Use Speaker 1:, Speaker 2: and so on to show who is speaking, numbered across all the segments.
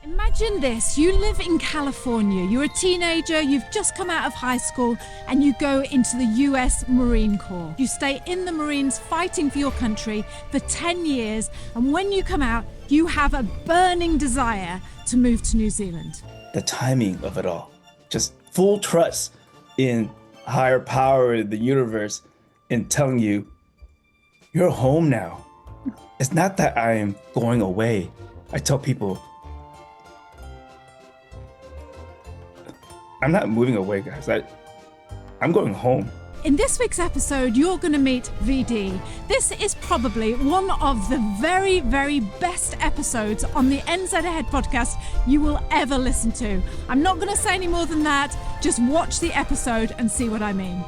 Speaker 1: Imagine this, you live in California, you're a teenager, you've just come out of high school, and you go into the US Marine Corps. You stay in the Marines fighting for your country for 10 years, and when you come out, you have a burning desire to move to New Zealand.
Speaker 2: The timing of it all, just full trust in higher power, the universe, in telling you, you're home now. It's not that I am going away. I tell people, I'm not moving away, guys. I'm going home.
Speaker 1: In this week's episode, you're going to meet VD. This is probably one of the very, very best episodes on the NZ Ahead podcast you will ever listen to. I'm not going to say any more than that. Just watch the episode and see what I mean.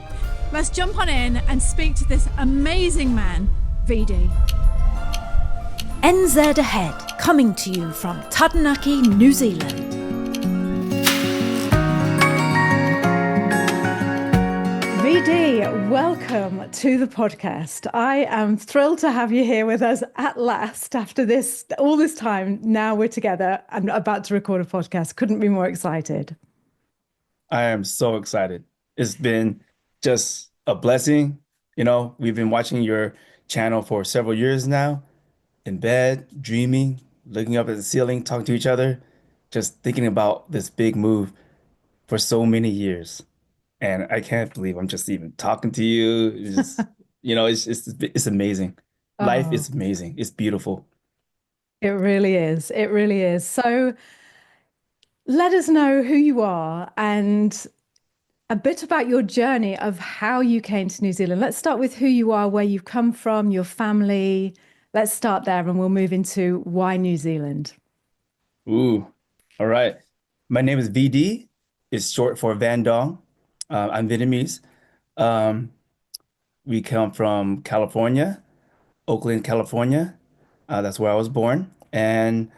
Speaker 1: Let's jump on in and speak to this amazing man, VD.
Speaker 3: NZ Ahead, coming to you from Taranaki, New Zealand.
Speaker 1: VD, welcome to the podcast. I am thrilled to have you here with us at last after all this time. Now we're together and about to record a podcast. Couldn't be more excited.
Speaker 2: I am so excited. It's been just a blessing. You know, we've been watching your channel for several years now, in bed, dreaming, looking up at the ceiling, talking to each other, just thinking about this big move for so many years. And I can't believe I'm just even talking to you. It's just, it's amazing. Life is amazing. It's beautiful.
Speaker 1: It really is. It really is. So let us know who you are and a bit about your journey of how you came to New Zealand. Let's start with who you are, where you've come from, your family. Let's start there and we'll move into why New Zealand.
Speaker 2: Ooh, all right. My name is VD. It's short for Van Dong. I'm Vietnamese. We come from California, Oakland, California. That's where I was born. And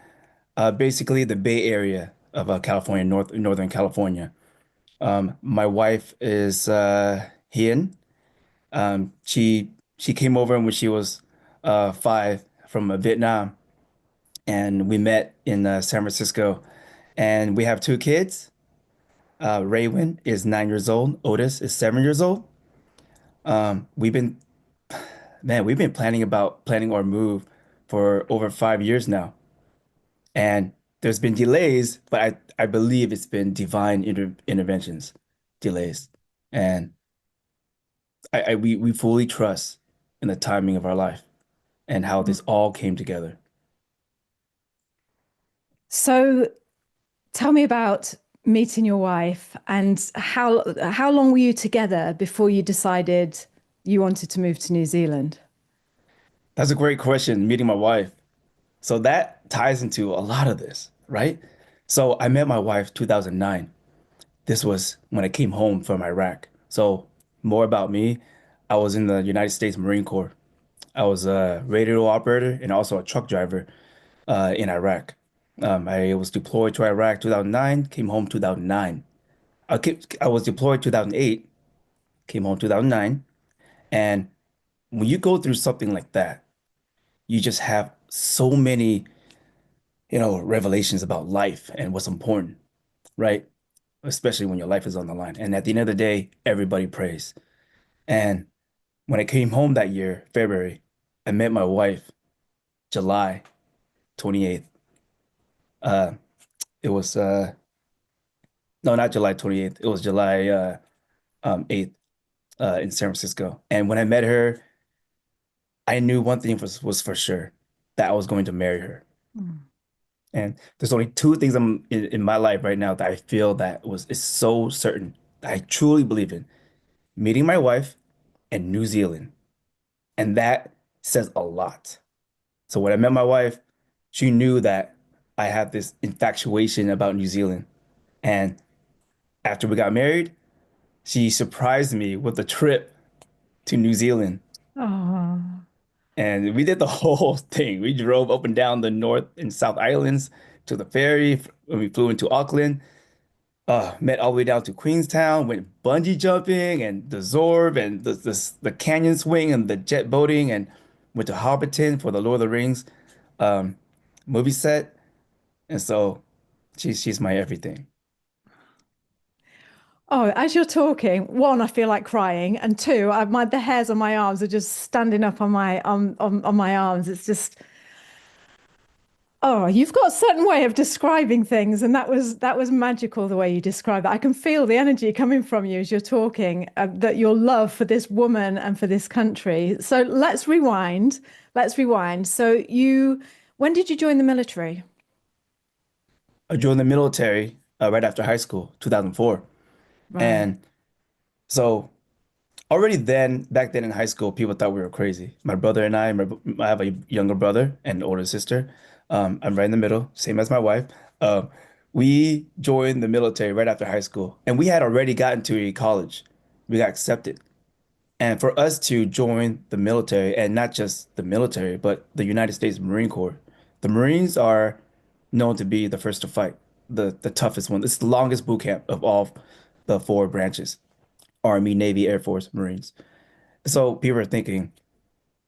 Speaker 2: basically the Bay Area of California, Northern California. My wife is Hien. She came over when she was 5 from Vietnam, and we met in San Francisco. And we have 2 kids. Raywin is 9 years old. Otis is 7 years old. We've been, we've been planning our move for over 5 years now. And there's been delays, but I believe it's been divine interventions, delays. And we fully trust in the timing of our life and how this all came together.
Speaker 1: So tell me about meeting your wife and how long were you together before you decided you wanted to move to New Zealand?
Speaker 2: That's a great question, meeting my wife. So that ties into a lot of this, right? So I met my wife 2009. This was when I came home from Iraq. So more about me. I was in the United States Marine Corps. I was a radio operator and also a truck driver in Iraq. I was deployed to Iraq 2009, came home 2009. I was deployed 2008, came home 2009. And when you go through something like that, you just have so many, revelations about life and what's important, right? Especially when your life is on the line. And at the end of the day, everybody prays. And when I came home that year, February, I met my wife July 28th. Uh, it was no, not July 28th. It was July 8th in San Francisco. And when I met her, I knew one thing was for sure, that I was going to marry her.
Speaker 1: Mm.
Speaker 2: And there's only 2 things in my life right now that I feel is so certain, that I truly believe in: meeting my wife and New Zealand. And that says a lot. So when I met my wife, she knew that I had this infatuation about New Zealand. And after we got married, she surprised me with a trip to New Zealand.
Speaker 1: Oh.
Speaker 2: And we did the whole thing. We drove up and down the North and South Islands to the ferry when we flew into Auckland. Met all the way down to Queenstown, went bungee jumping and the Zorb and the canyon swing and the jet boating, and went to Hobbiton for the Lord of the Rings movie set. And so She's my everything.
Speaker 1: Oh, as you're talking, one, I feel like crying, and two, the hairs on my arms are just standing up on my arms. It's just, oh, you've got a certain way of describing things, and that was magical the way you described that. I can feel the energy coming from you as you're talking, that your love for this woman and for this country. So let's rewind. Let's rewind. When did you join the military?
Speaker 2: I joined the military right after high school, 2004.
Speaker 1: Right.
Speaker 2: And so already then, back then in high school, people thought we were crazy. My brother and I have a younger brother and an older sister. I'm right in the middle, same as my wife. Um, we joined the military right after high school, and we had already gotten to a college. We got accepted. And for us to join the military, and not just the military, but the United States Marine Corps, the Marines are known to be the first to fight, the toughest one. It's the longest boot camp of all the four branches: Army, Navy, Air Force, Marines. So people are thinking,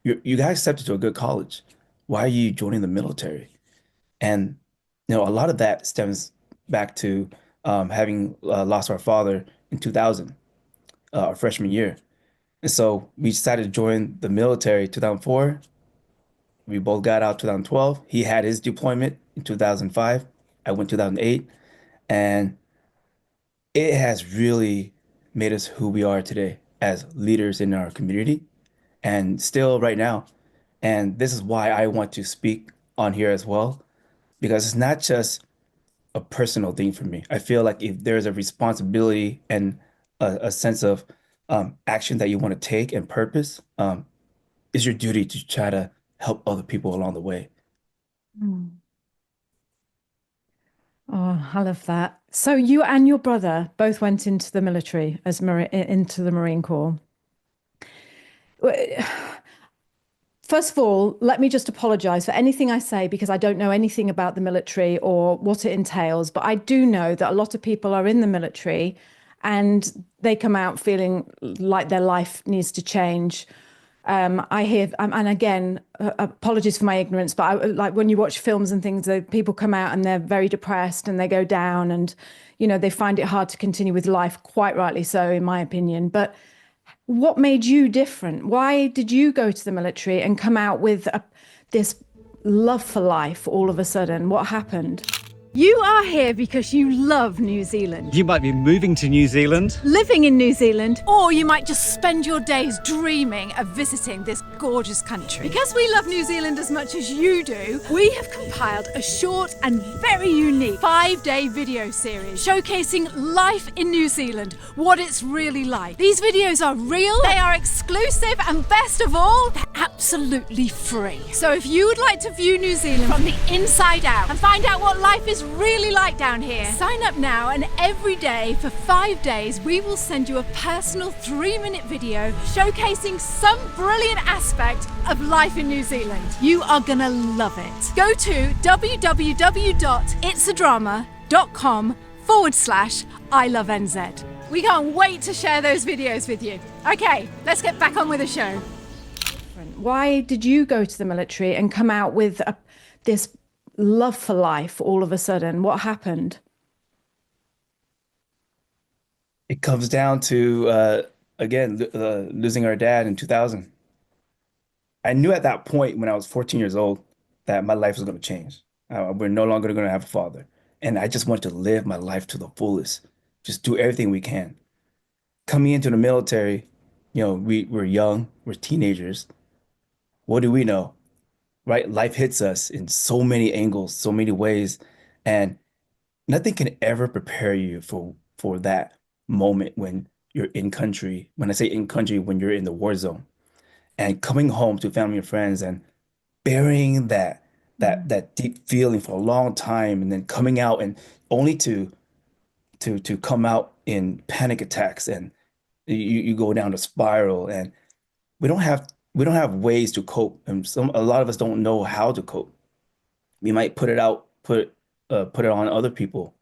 Speaker 2: you got accepted to a good college. Why are you joining the military? And a lot of that stems back to having lost our father in 2000, our freshman year. And so we decided to join the military 2004. We both got out 2012. He had his deployment in 2005. I went 2008. And it has really made us who we are today as leaders in our community and still right now. And this is why I want to speak on here as well, because it's not just a personal thing for me. I feel like if there's a responsibility and a sense of action that you want to take and purpose, it's your duty to try to help other people along the way.
Speaker 1: Mm. Oh, I love that. So you and your brother both went into the military into the Marine Corps. First of all, let me just apologize for anything I say because I don't know anything about the military or what it entails. But I do know that a lot of people are in the military and they come out feeling like their life needs to change. I hear, and again, apologies for my ignorance, but like when you watch films and things, people come out and they're very depressed and they go down and, they find it hard to continue with life, quite rightly so, in my opinion. But what made you different? Why did you go to the military and come out with this love for life all of a sudden? What happened? You are here because you love New Zealand.
Speaker 4: You might be moving to New Zealand.
Speaker 1: Living in New Zealand, or you might just spend your days dreaming of visiting this gorgeous country. Because we love New Zealand as much as you do, we have compiled a short and very unique 5-day video series showcasing life in New Zealand, what it's really like. These videos are real, they are exclusive, and best of all, they're absolutely free. So if you would like to view New Zealand from the inside out and find out what life is really like down here, sign up now, and every day for 5 days we will send you a personal 3-minute video showcasing some brilliant aspect of life in New Zealand. You are gonna love it. Go to www.itsadrama.com/I love NZ. We can't wait to share those videos with you. Okay, let's get back on with the show. Why did you go to the military and come out with this love for life all of a sudden? What happened?
Speaker 2: It comes down to, again, losing our dad in 2000. I knew at that point when I was 14 years old that my life was going to change. We're no longer going to have a father. And I just wanted to live my life to the fullest, just do everything we can. Coming into the military, we're young, we're teenagers. What do we know? Right? Life hits us in so many angles, so many ways, and nothing can ever prepare you for that moment when you're in country. When I say in country, when you're in the war zone and coming home to family and friends and burying that deep feeling for a long time, and then coming out and only to come out in panic attacks, and you go down a spiral, and we don't have ways to cope, and a lot of us don't know how to cope. We might put it on other people,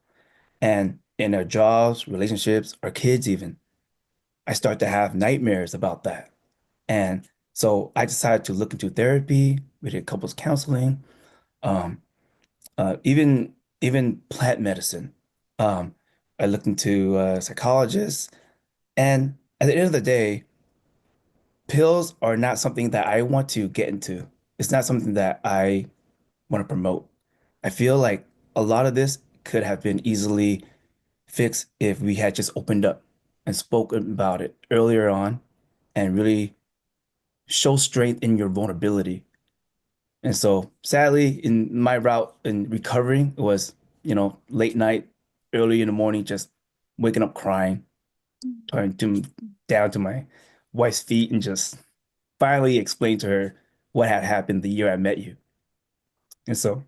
Speaker 2: and in our jobs, relationships, our kids even. I start to have nightmares about that, and so I decided to look into therapy. We did couples counseling, even even plant medicine. Um, I looked into psychologists, and at the end of the day, pills are not something that I want to get into. It's not something that I want to promote. I feel like a lot of this could have been easily fixed if we had just opened up and spoken about it earlier on and really show strength in your vulnerability. And so, sadly, in my route in recovering was, late night, early in the morning, just waking up crying, turning to down to my wife's feet and just finally explain to her what had happened the year I met you. And so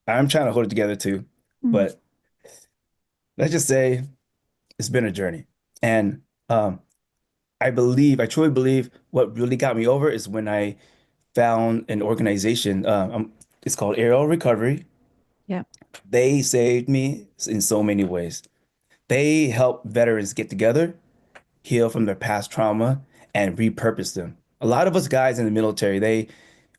Speaker 2: I'm trying to hold it together too.
Speaker 1: Mm.
Speaker 2: But let's just say it's been a journey. And I truly believe what really got me over is when I found an organization. It's called Aerial Recovery.
Speaker 1: Yeah.
Speaker 2: They saved me in so many ways. They help veterans get together, heal from their past trauma, and repurpose them. A lot of us guys in the military,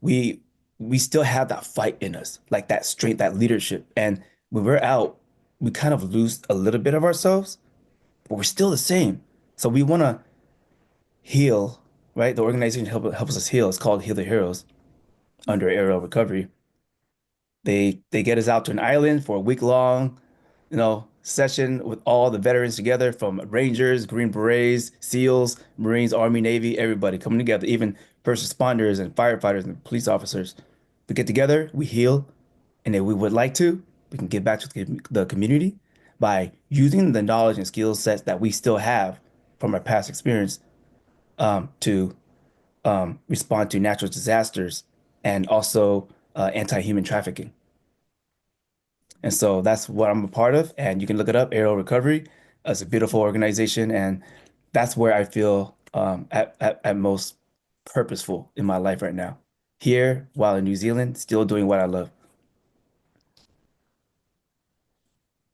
Speaker 2: we we still have that fight in us, like that strength, that leadership. And when we're out, we kind of lose a little bit of ourselves, but we're still the same. So we want to heal, right? The organization helps us heal. It's called Heal the Heroes under Aerial Recovery. They get us out to an island for a week long, session with all the veterans together from Rangers, Green Berets, SEALs, Marines, Army, Navy, everybody coming together, even first responders and firefighters and police officers. We get together, we heal, and if we would like to, we can give back to the community by using the knowledge and skill sets that we still have from our past experience to respond to natural disasters and also anti-human trafficking. And so that's what I'm a part of. And you can look it up, Aerial Recovery. It's a beautiful organization. And that's where I feel at most purposeful in my life right now. Here, while in New Zealand, still doing what I love.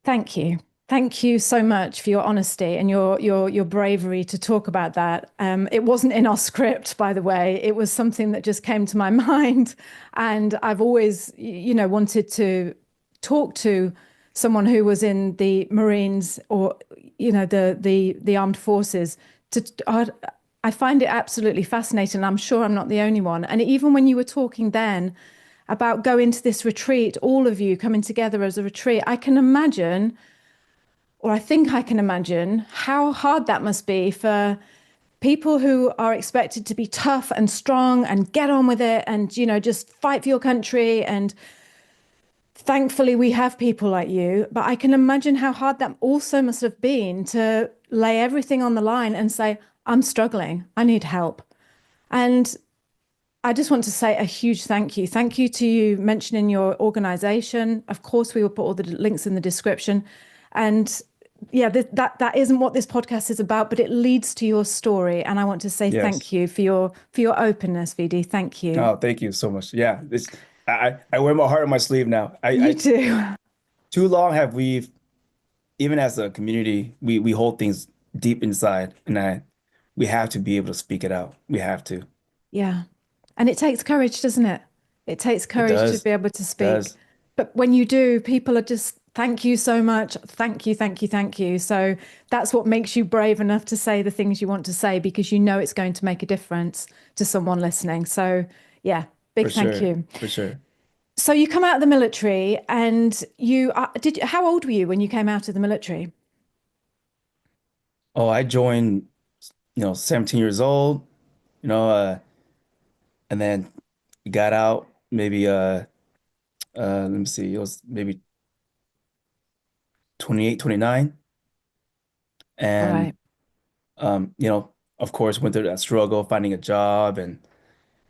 Speaker 3: Thank you. Thank you so much for your honesty and your bravery to talk about that. It wasn't in our script, by the way. It was something that just came to my mind, and I've always, wanted to talk to someone who was in the Marines or the armed forces. I find it absolutely fascinating. I'm sure I'm not the only one. And even when you were talking then about going to this retreat, all of you coming together as a retreat, I can imagine, or I think I can imagine, how hard that must be for people who are expected to be tough and strong and get on with it and, just fight for your country. And thankfully, we have people like you. But I can imagine how hard that also must have been to lay everything on the line and say, I'm struggling, I need help. And I just want to say a huge thank you. Thank you to you mentioning your organization. Of course, we will put all the links in the description. And yeah, that isn't what this podcast is about, but it leads to your story. And I want to say thank
Speaker 2: Yes.
Speaker 3: you for your openness, VD. Thank you.
Speaker 2: Oh, thank you so much. Yeah, I wear my heart on my sleeve now.
Speaker 3: You too.
Speaker 2: Too long have we, even as a community, we hold things deep inside, and we have to be able to speak it out. We have to.
Speaker 3: Yeah. And it takes courage, doesn't it? It takes
Speaker 2: It
Speaker 3: courage to
Speaker 2: does.
Speaker 3: be able to
Speaker 2: It
Speaker 3: speak.
Speaker 2: does.
Speaker 3: But when you do, people are just, thank you so much. Thank you, thank you, thank you. So that's what makes you brave enough to say the things you want to say because you know it's going to make a difference to someone listening. So yeah,
Speaker 2: For
Speaker 3: big thank
Speaker 2: sure.
Speaker 3: you.
Speaker 2: For sure.
Speaker 3: So you come out of the military and how old were you when you came out of the military?
Speaker 2: Oh, I joined, 17 years old, you know, uh, and then got out maybe let me see, it was maybe 28, 29.
Speaker 3: All
Speaker 2: And
Speaker 3: right.
Speaker 2: of course went through that struggle finding a job and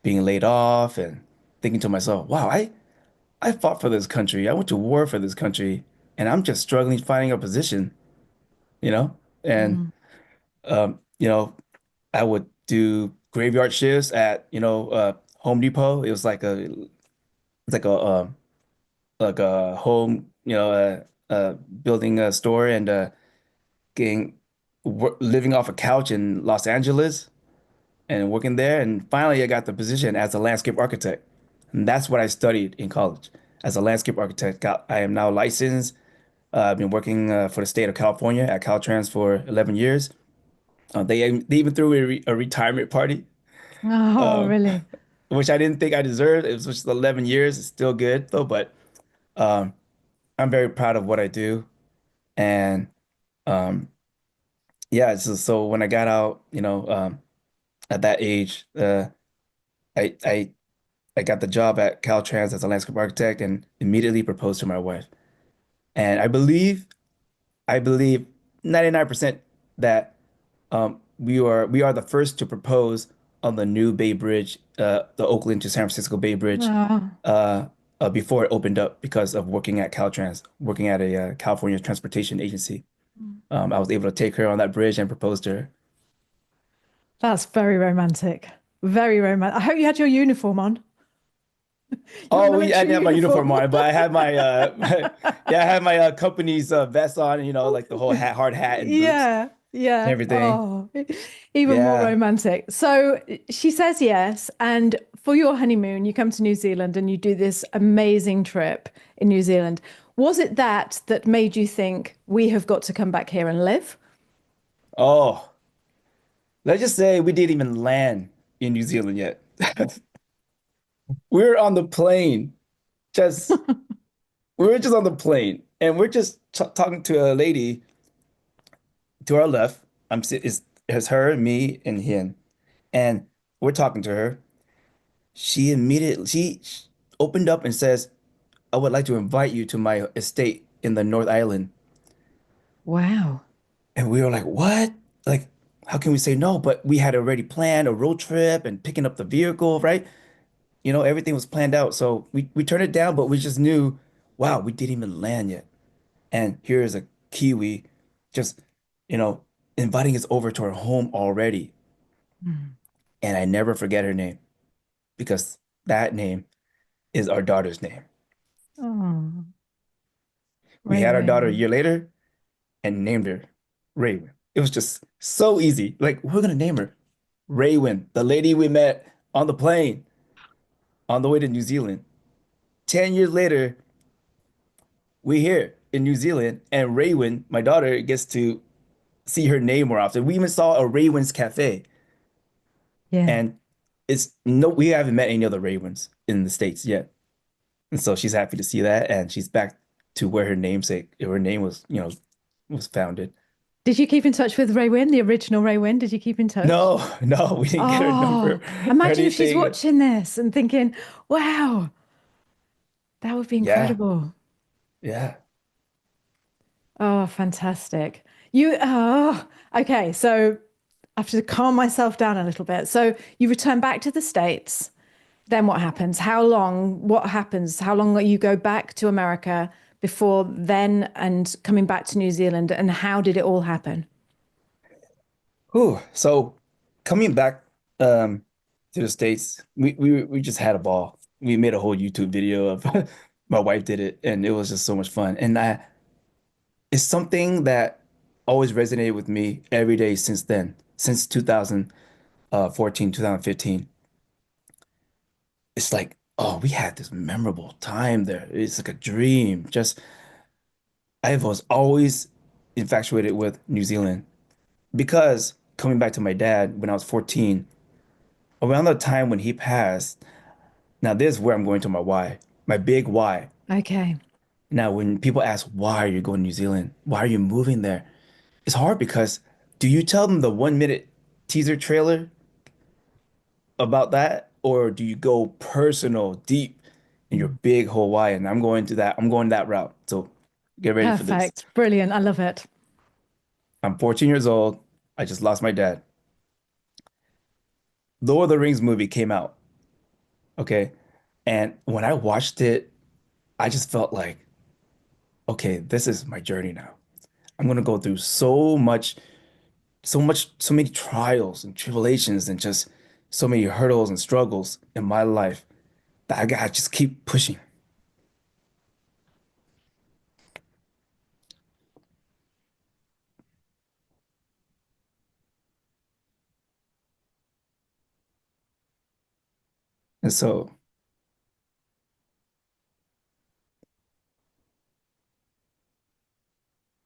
Speaker 2: being laid off and thinking to myself, wow, I fought for this country. I went to war for this country and I'm just struggling finding a position, you know? And
Speaker 3: Mm.
Speaker 2: you know, I would do graveyard shifts at, Home Depot. It was like a home, building a store and getting living off a couch in Los Angeles and working there. And finally, I got the position as a landscape architect. And that's what I studied in college. as a landscape architect. I am now licensed. I've been working for the state of California at Caltrans for 11 years. They even threw a retirement party,
Speaker 3: Oh,
Speaker 2: um,
Speaker 3: really?
Speaker 2: which I didn't think I deserved. It was just 11 years. It's still good though, but um, I'm very proud of what I do. And um, yeah, so when I got out, at that age, I, I I got the job at Caltrans as a landscape architect and immediately proposed to my wife. And I believe 99% that we are the first to propose on the new Bay Bridge, the Oakland to San Francisco Bay Bridge,
Speaker 3: Oh,
Speaker 2: uh, before it opened up because of working at Caltrans, working at a California transportation agency. I was able to take her on that bridge and propose to her.
Speaker 3: that's very romantic. Very romantic. I hope you had your uniform on, your
Speaker 2: Oh, I
Speaker 3: military
Speaker 2: didn't have my uniform
Speaker 3: uniform.
Speaker 2: on, but I had my yeah, I had my company's vest on, like the whole hat, hard hat and boots
Speaker 3: Yeah,
Speaker 2: and
Speaker 3: yeah.
Speaker 2: everything.
Speaker 3: Oh, even more
Speaker 2: Yeah.
Speaker 3: romantic. So she says yes. And for your honeymoon, you come to New Zealand and you do this amazing trip in New Zealand. Was it that made you think we have got to come back here and live?
Speaker 2: Oh, let's just say we didn't even land in New Zealand yet. We're on the plane. Just we're just on the plane, and we're just talking to a lady to our left. It's her, me, and him, and we're talking to her. She opened up and says, "I would like to invite you to my estate in the North Island."
Speaker 3: Wow.
Speaker 2: And we were like, "What? Like, how can we say no?" But we had already planned a road trip and picking up the vehicle, right? Everything was planned out. So we turned it down, but we just knew, wow, we didn't even land yet. And here is a Kiwi just, you know, inviting us over to her home already.
Speaker 3: Mm.
Speaker 2: And I never forget her name because that name is our daughter's name.
Speaker 3: Oh,
Speaker 2: We had our daughter a
Speaker 3: Raywin.
Speaker 2: year later and named her Raywin. It was just so easy. Like, we're gonna name her Raywin, the lady we met on the plane on the way to New Zealand. 10 years later, we here in New Zealand, and Raywin, my daughter, gets to see her name more often. We even saw a Raywin's Cafe,
Speaker 3: Yeah.
Speaker 2: and we haven't met any other Raywins in the States yet. And so she's happy to see that, and she's back to where her name was founded.
Speaker 3: Did you keep in touch with Raywin, the original Raywin? Did you keep in touch?
Speaker 2: No, no, we didn't get her number
Speaker 3: Oh,
Speaker 2: or
Speaker 3: imagine if she's
Speaker 2: anything.
Speaker 3: watching this and thinking, wow, that would be
Speaker 2: Yeah,
Speaker 3: incredible.
Speaker 2: yeah.
Speaker 3: Oh, fantastic. Okay. So I have to calm myself down a little bit. So you return back to the States. Then what happens? How long? What happens? How long you go back to America before then and coming back to New Zealand? And how did it all happen?
Speaker 2: Whew. So coming back um to the States, we just had a ball. We made a whole YouTube video of my wife did it, and it was just so much fun. And it's something that always resonated with me every day since then, since 2014, 2015. It's like, oh, we had this memorable time there. It's like a dream. Just I was always infatuated with New Zealand because coming back to my dad when I was 14, around the time when he passed, now this is where I'm going to my why, my big why.
Speaker 3: Okay.
Speaker 2: Now, when people ask, why are you going to New Zealand? Why are you moving there? It's hard because do you tell them the 1 minute teaser trailer about that, or do you go personal, deep in your
Speaker 3: Mm.
Speaker 2: big whole why? And I'm going that route. So get ready for this.
Speaker 3: Perfect. Brilliant. I love it.
Speaker 2: I'm 14 years old. I just lost my dad. Lord of the Rings movie came out. Okay. And when I watched it, I just felt like, okay, this is my journey now. I'm gonna go through so many trials and tribulations and just so many hurdles and struggles in my life that I gotta just keep pushing. And so,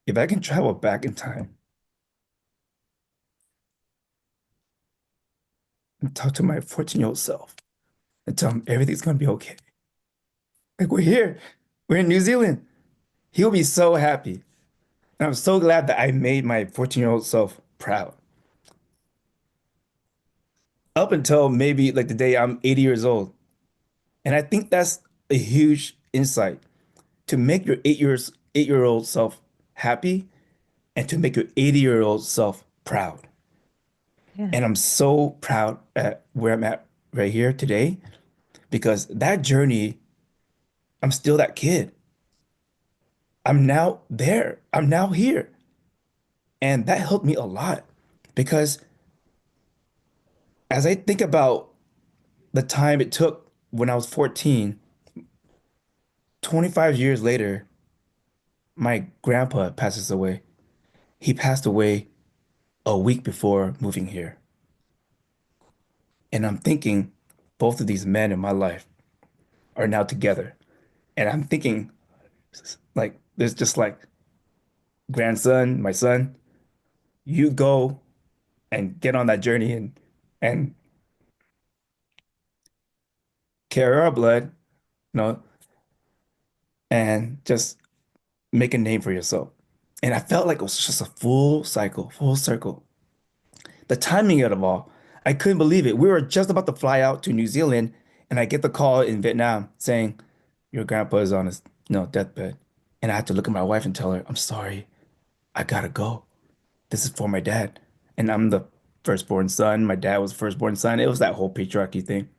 Speaker 2: if I can travel back in time and talk to my 14-year-old self and tell him everything's gonna be okay. Like we're here, we're in New Zealand. He'll be so happy. And I'm so glad that I made my 14-year-old self proud. Up until maybe like the day I'm 80 years old. And I think that's a huge insight to make your 8-year-old self happy and to make your 80-year-old self proud.
Speaker 3: Yeah.
Speaker 2: And I'm so proud at where I'm at right here today because that journey, I'm still that kid. I'm now there. I'm now here. And that helped me a lot because as I think about the time it took when I was 14, 25 years later, my grandpa passes away. He passed away a week before moving here. And I'm thinking both of these men in my life are now together. And I'm thinking like there's just like grandson, my son, you go and get on that journey and carry our blood, and just make a name for yourself. And I felt like it was just a full cycle, full circle. The timing of it all, I couldn't believe it. We were just about to fly out to New Zealand, and I get the call in Vietnam saying, "Your grandpa is on his deathbed." And I had to look at my wife and tell her, "I'm sorry, I gotta go. This is for my dad." And I'm the firstborn son. My dad was the firstborn son. It was that whole patriarchy thing.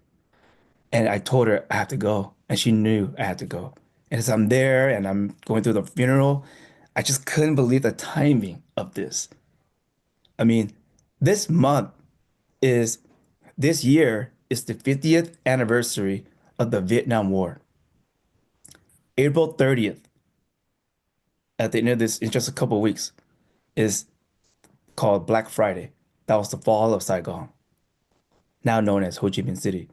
Speaker 2: And I told her I have to go, and she knew I had to go. And as I'm there and I'm going through the funeral, I just couldn't believe the timing of this. I mean, this month is this year is the 50th anniversary of the Vietnam War. April 30th, at the end of this, in just a couple of weeks, is called Black Friday. That was the fall of Saigon, now known as Ho Chi Minh City.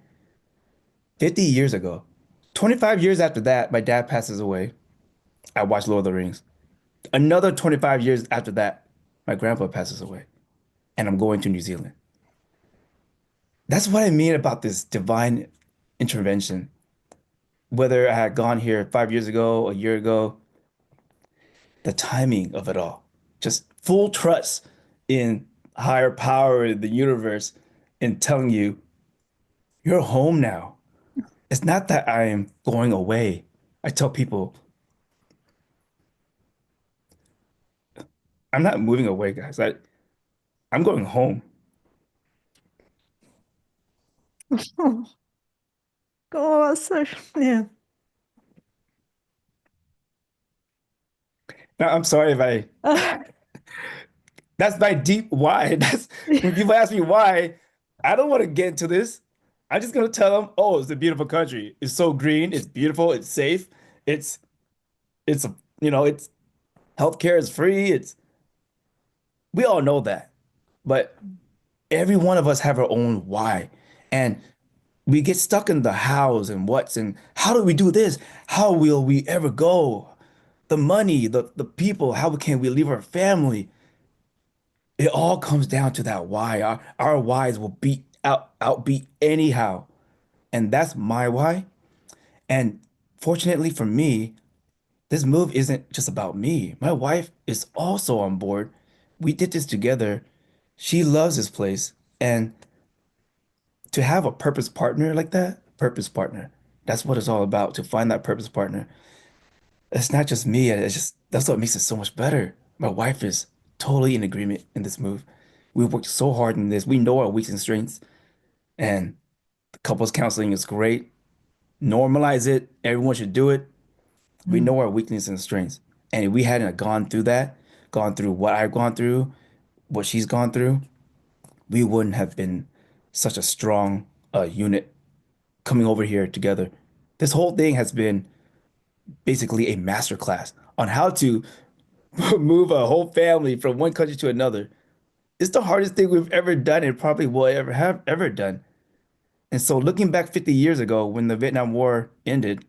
Speaker 2: 50 years ago, 25 years after that, my dad passes away. I watched Lord of the Rings. Another 25 years after that, my grandpa passes away, and I'm going to New Zealand. That's what I mean about this divine intervention. Whether I had gone here 5 years ago, a year ago, the timing of it all, just full trust in higher power, in the universe, in telling you, you're home now. It's not that I am going away. I tell people, I'm not moving away, guys. I'm going home.
Speaker 3: Oh, God, that's so yeah.
Speaker 2: Now, I'm sorry if that's my deep why. That's when people ask me why, I don't want to get into this. I'm just gonna tell them, oh, it's a beautiful country. It's so green, it's beautiful, it's safe, it's it's it's healthcare is free. It's we all know that. But every one of us have our own why. And we get stuck in the hows and what's and how do we do this? How will we ever go? The money, the people, how can we leave our family? It all comes down to that why. Our whys will outbeat anyhow. And that's my why. And fortunately for me, this move isn't just about me. My wife is also on board. We did this together. She loves this place. And to have a purpose partner like that, purpose partner, that's what it's all about, to find that purpose partner. It's not just me. It's just that's what makes it so much better. My wife is totally in agreement in this move. We worked so hard in this. We know our weaknesses and strengths, and the couples counseling is great. Normalize it. Everyone should do it. We know our weaknesses and strengths. And if we hadn't gone through that, gone through what I've gone through, what she's gone through, we wouldn't have been such a strong unit coming over here together. This whole thing has been basically a masterclass on how to move a whole family from one country to another. It's the hardest thing we've ever done and probably will ever have ever done. And so looking back 50 years ago when the Vietnam War ended,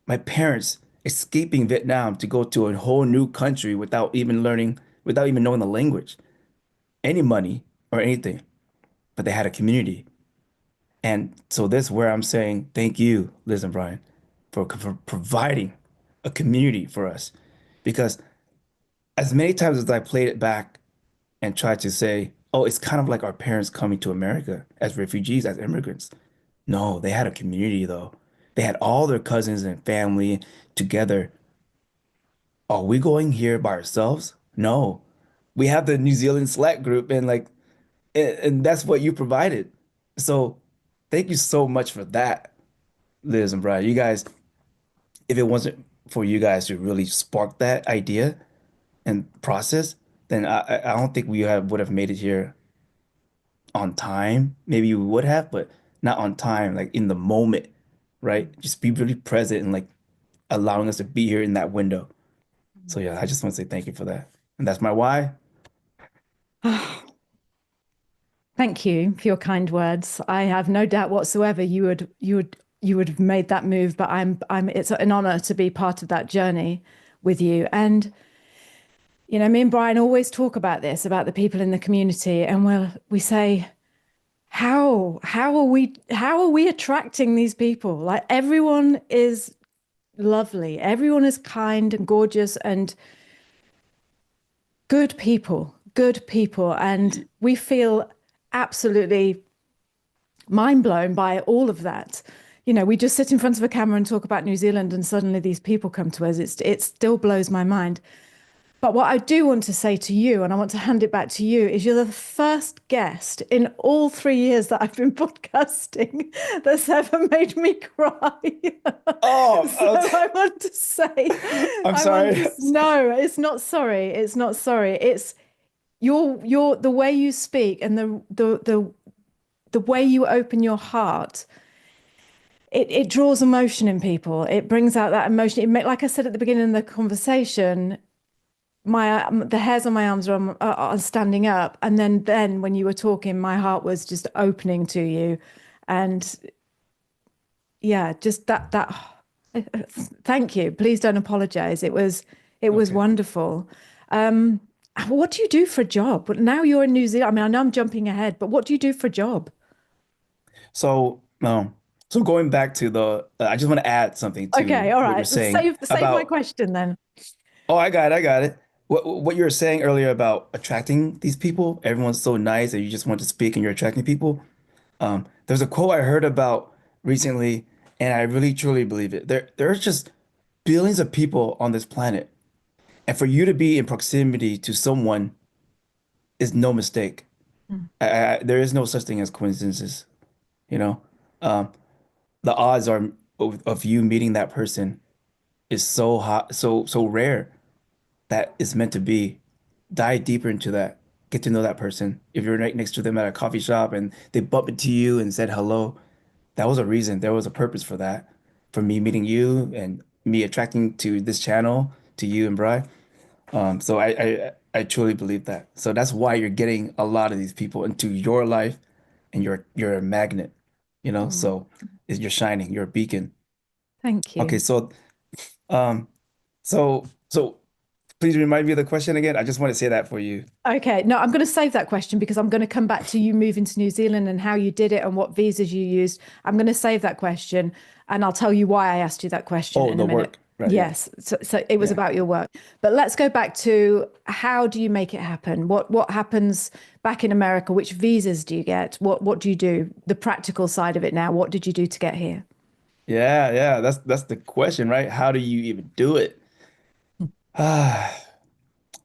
Speaker 2: my parents escaping Vietnam to go to a whole new country without even knowing the language, any money or anything. But they had a community. And so this is where I'm saying thank you, Liz and Brian, for providing a community for us. Because as many times as I played it back and tried to say, oh, it's kind of like our parents coming to America as refugees, as immigrants. No, they had a community though. They had all their cousins and family together. Are we going here by ourselves? No. We have the New Zealand Slack group and and that's what you provided. So thank you so much for that, Liz and Brian. You guys, if it wasn't for you guys to really spark that idea and process, then I don't think would have made it here on time. Maybe we would have, but not on time, like in the moment, right? Just be really present and like allowing us to be here in that window. So yeah, I just want to say thank you for that. And that's my why.
Speaker 3: Thank you for your kind words. I have no doubt whatsoever you would have made that move, but it's an honor to be part of that journey with you. And me and Brian always talk about this, about the people in the community, and we say, how are we attracting these people? Like, everyone is lovely, everyone is kind and gorgeous and good people, and we feel absolutely mind blown by all of that. We just sit in front of a camera and talk about New Zealand, and suddenly these people come to us. It still blows my mind. But what I do want to say to you, and I want to hand it back to you, is you're the first guest in all 3 years that I've been podcasting that's ever made me cry.
Speaker 2: Oh,
Speaker 3: So I want to say,
Speaker 2: I'm sorry.
Speaker 3: No, it's not sorry. It's not sorry. It's your the way you speak and the way you open your heart. It draws emotion in people. It brings out that emotion. Like I said at the beginning of the conversation, the hairs on my arms are standing up, and then when you were talking, my heart was just opening to you, and yeah, just that. Thank you. Please don't apologize. It was
Speaker 2: Okay.
Speaker 3: wonderful. What do you do for a job? Now you're in New Zealand. I mean, I know I'm jumping ahead, but what do you do for a job?
Speaker 2: So, so going back to I just want to add something to
Speaker 3: Okay, all
Speaker 2: what you're
Speaker 3: right.
Speaker 2: saying
Speaker 3: Save my
Speaker 2: about,
Speaker 3: question then.
Speaker 2: oh, I got it. What you were saying earlier about attracting these people, everyone's so nice that you just want to speak and you're attracting people. There's a quote I heard about recently, and I really truly believe it. There's just billions of people on this planet, and for you to be in proximity to someone is no mistake. There is no such thing as coincidences, you know? Um, the odds are of you meeting that person is so hot, so rare that it's meant to be. Dive deeper into that. Get to know that person. If you're right next to them at a coffee shop and they bump into you and said hello, that was a reason. There was a purpose for that. For me meeting you and me attracting to this channel, to you and Bri. So I truly believe that. So that's why you're getting a lot of these people into your life, and you're a magnet,
Speaker 3: Oh,
Speaker 2: so you're shining, you're a beacon.
Speaker 3: thank
Speaker 2: Okay,
Speaker 3: you.
Speaker 2: um so please remind me of the question again. I just want to say that for you.
Speaker 3: Okay, no, I'm going to save that question because I'm going to come back to you moving to New Zealand and how you did it and what visas you used. I'm going to save that question, and I'll tell you why I asked you that question
Speaker 2: Oh,
Speaker 3: in a
Speaker 2: the
Speaker 3: minute.
Speaker 2: work. Right, yeah.
Speaker 3: Yes, so it was
Speaker 2: Yeah.
Speaker 3: about your work. But let's go back to, how do you make it happen? What happens back in America? Which visas do you get? What do you do? The practical side of it now. What did you do to get here?
Speaker 2: Yeah, that's the question, right? How do you even do it?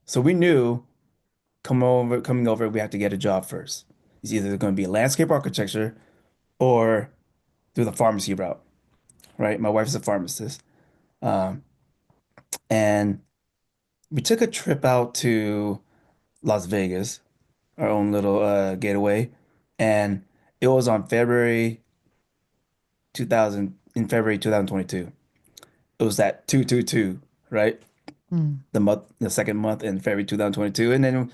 Speaker 2: So we knew coming over, we have to get a job first. It's either going to be landscape architecture or through the pharmacy route, right? My wife's a pharmacist. And we took a trip out to Las Vegas, our own little getaway. And it was on February 2022. It was that 222, right? The second month in February 2022. And then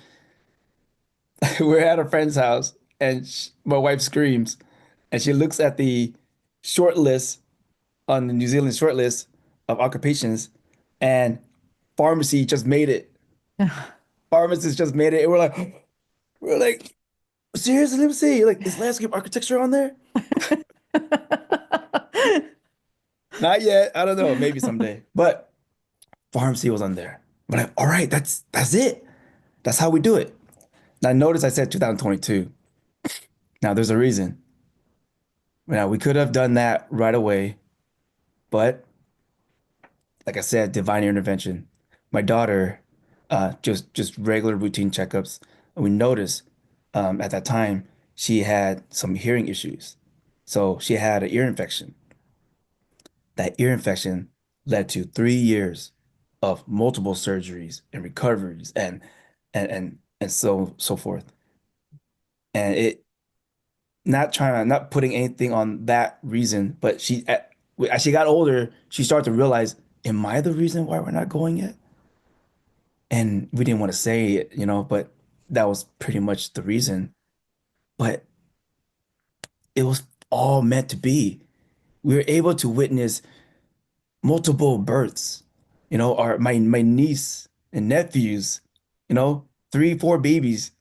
Speaker 2: we're at a friend's house, and my wife screams, and she looks at the short list on the New Zealand short list of occupations, and pharmacy just made it. Pharmacist just made it. And we're like, seriously, let me see. Like, is landscape architecture on there? Not yet. I don't know. Maybe someday. But pharmacy was on there. But like, all right, that's it. That's how we do it. Now notice I said 2022. Now there's a reason. Now we could have done that right away, but like I said, divine intervention. My daughter, just regular routine checkups, and we noticed at that time she had some hearing issues. So she had an ear infection. That ear infection led to 3 years of multiple surgeries and recoveries and so forth. And it not putting anything on that reason, but as she got older, she started to realize, am I the reason why we're not going yet? And we didn't want to say it, but that was pretty much the reason. But it was all meant to be. We were able to witness multiple births. Our my niece and nephews, 3, 4 babies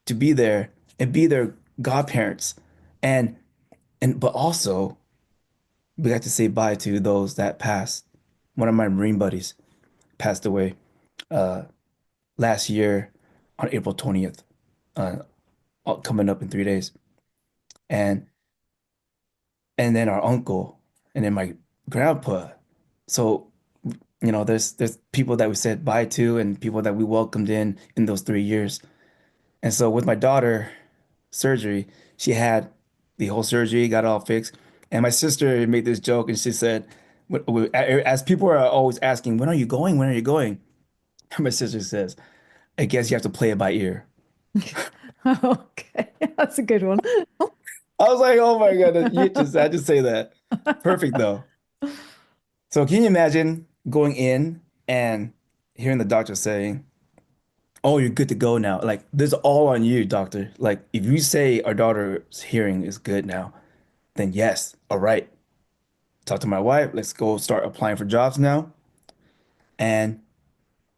Speaker 2: to be there and be their godparents. And but also we got to say bye to those that passed. One of my Marine buddies passed away last year on April 20th, uh, coming up in 3 days. And then our uncle, and then my grandpa. So, there's people that we said bye to and people that we welcomed in those 3 years. And so with my daughter surgery, she had the whole surgery, got it all fixed. And my sister made this joke and she said, as people are always asking, when are you going? When are you going? My sister says, I guess you have to play it by ear.
Speaker 3: Okay, that's a good one.
Speaker 2: I was like, oh my God, I just say that. Perfect though. So can you imagine going in and hearing the doctor saying, oh, you're good to go now. Like, this is all on you, doctor. Like, if you say our daughter's hearing is good now, then yes, all right. Talk to my wife. Let's go start applying for jobs now. And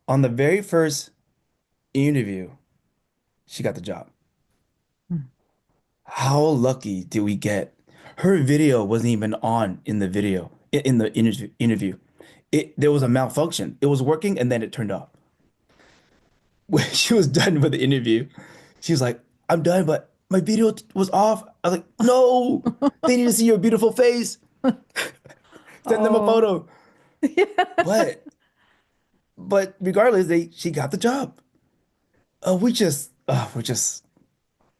Speaker 2: on the very first interview, she got the job. How lucky did we get? Her video wasn't even on in the video, in the interview. There was a malfunction. It was working and then it turned off. When she was done with the interview, she was like, I'm done, but my video was off. I was like, no, they need to see your beautiful face. Send them a
Speaker 3: Oh,
Speaker 2: photo. But regardless, she got the job. We're just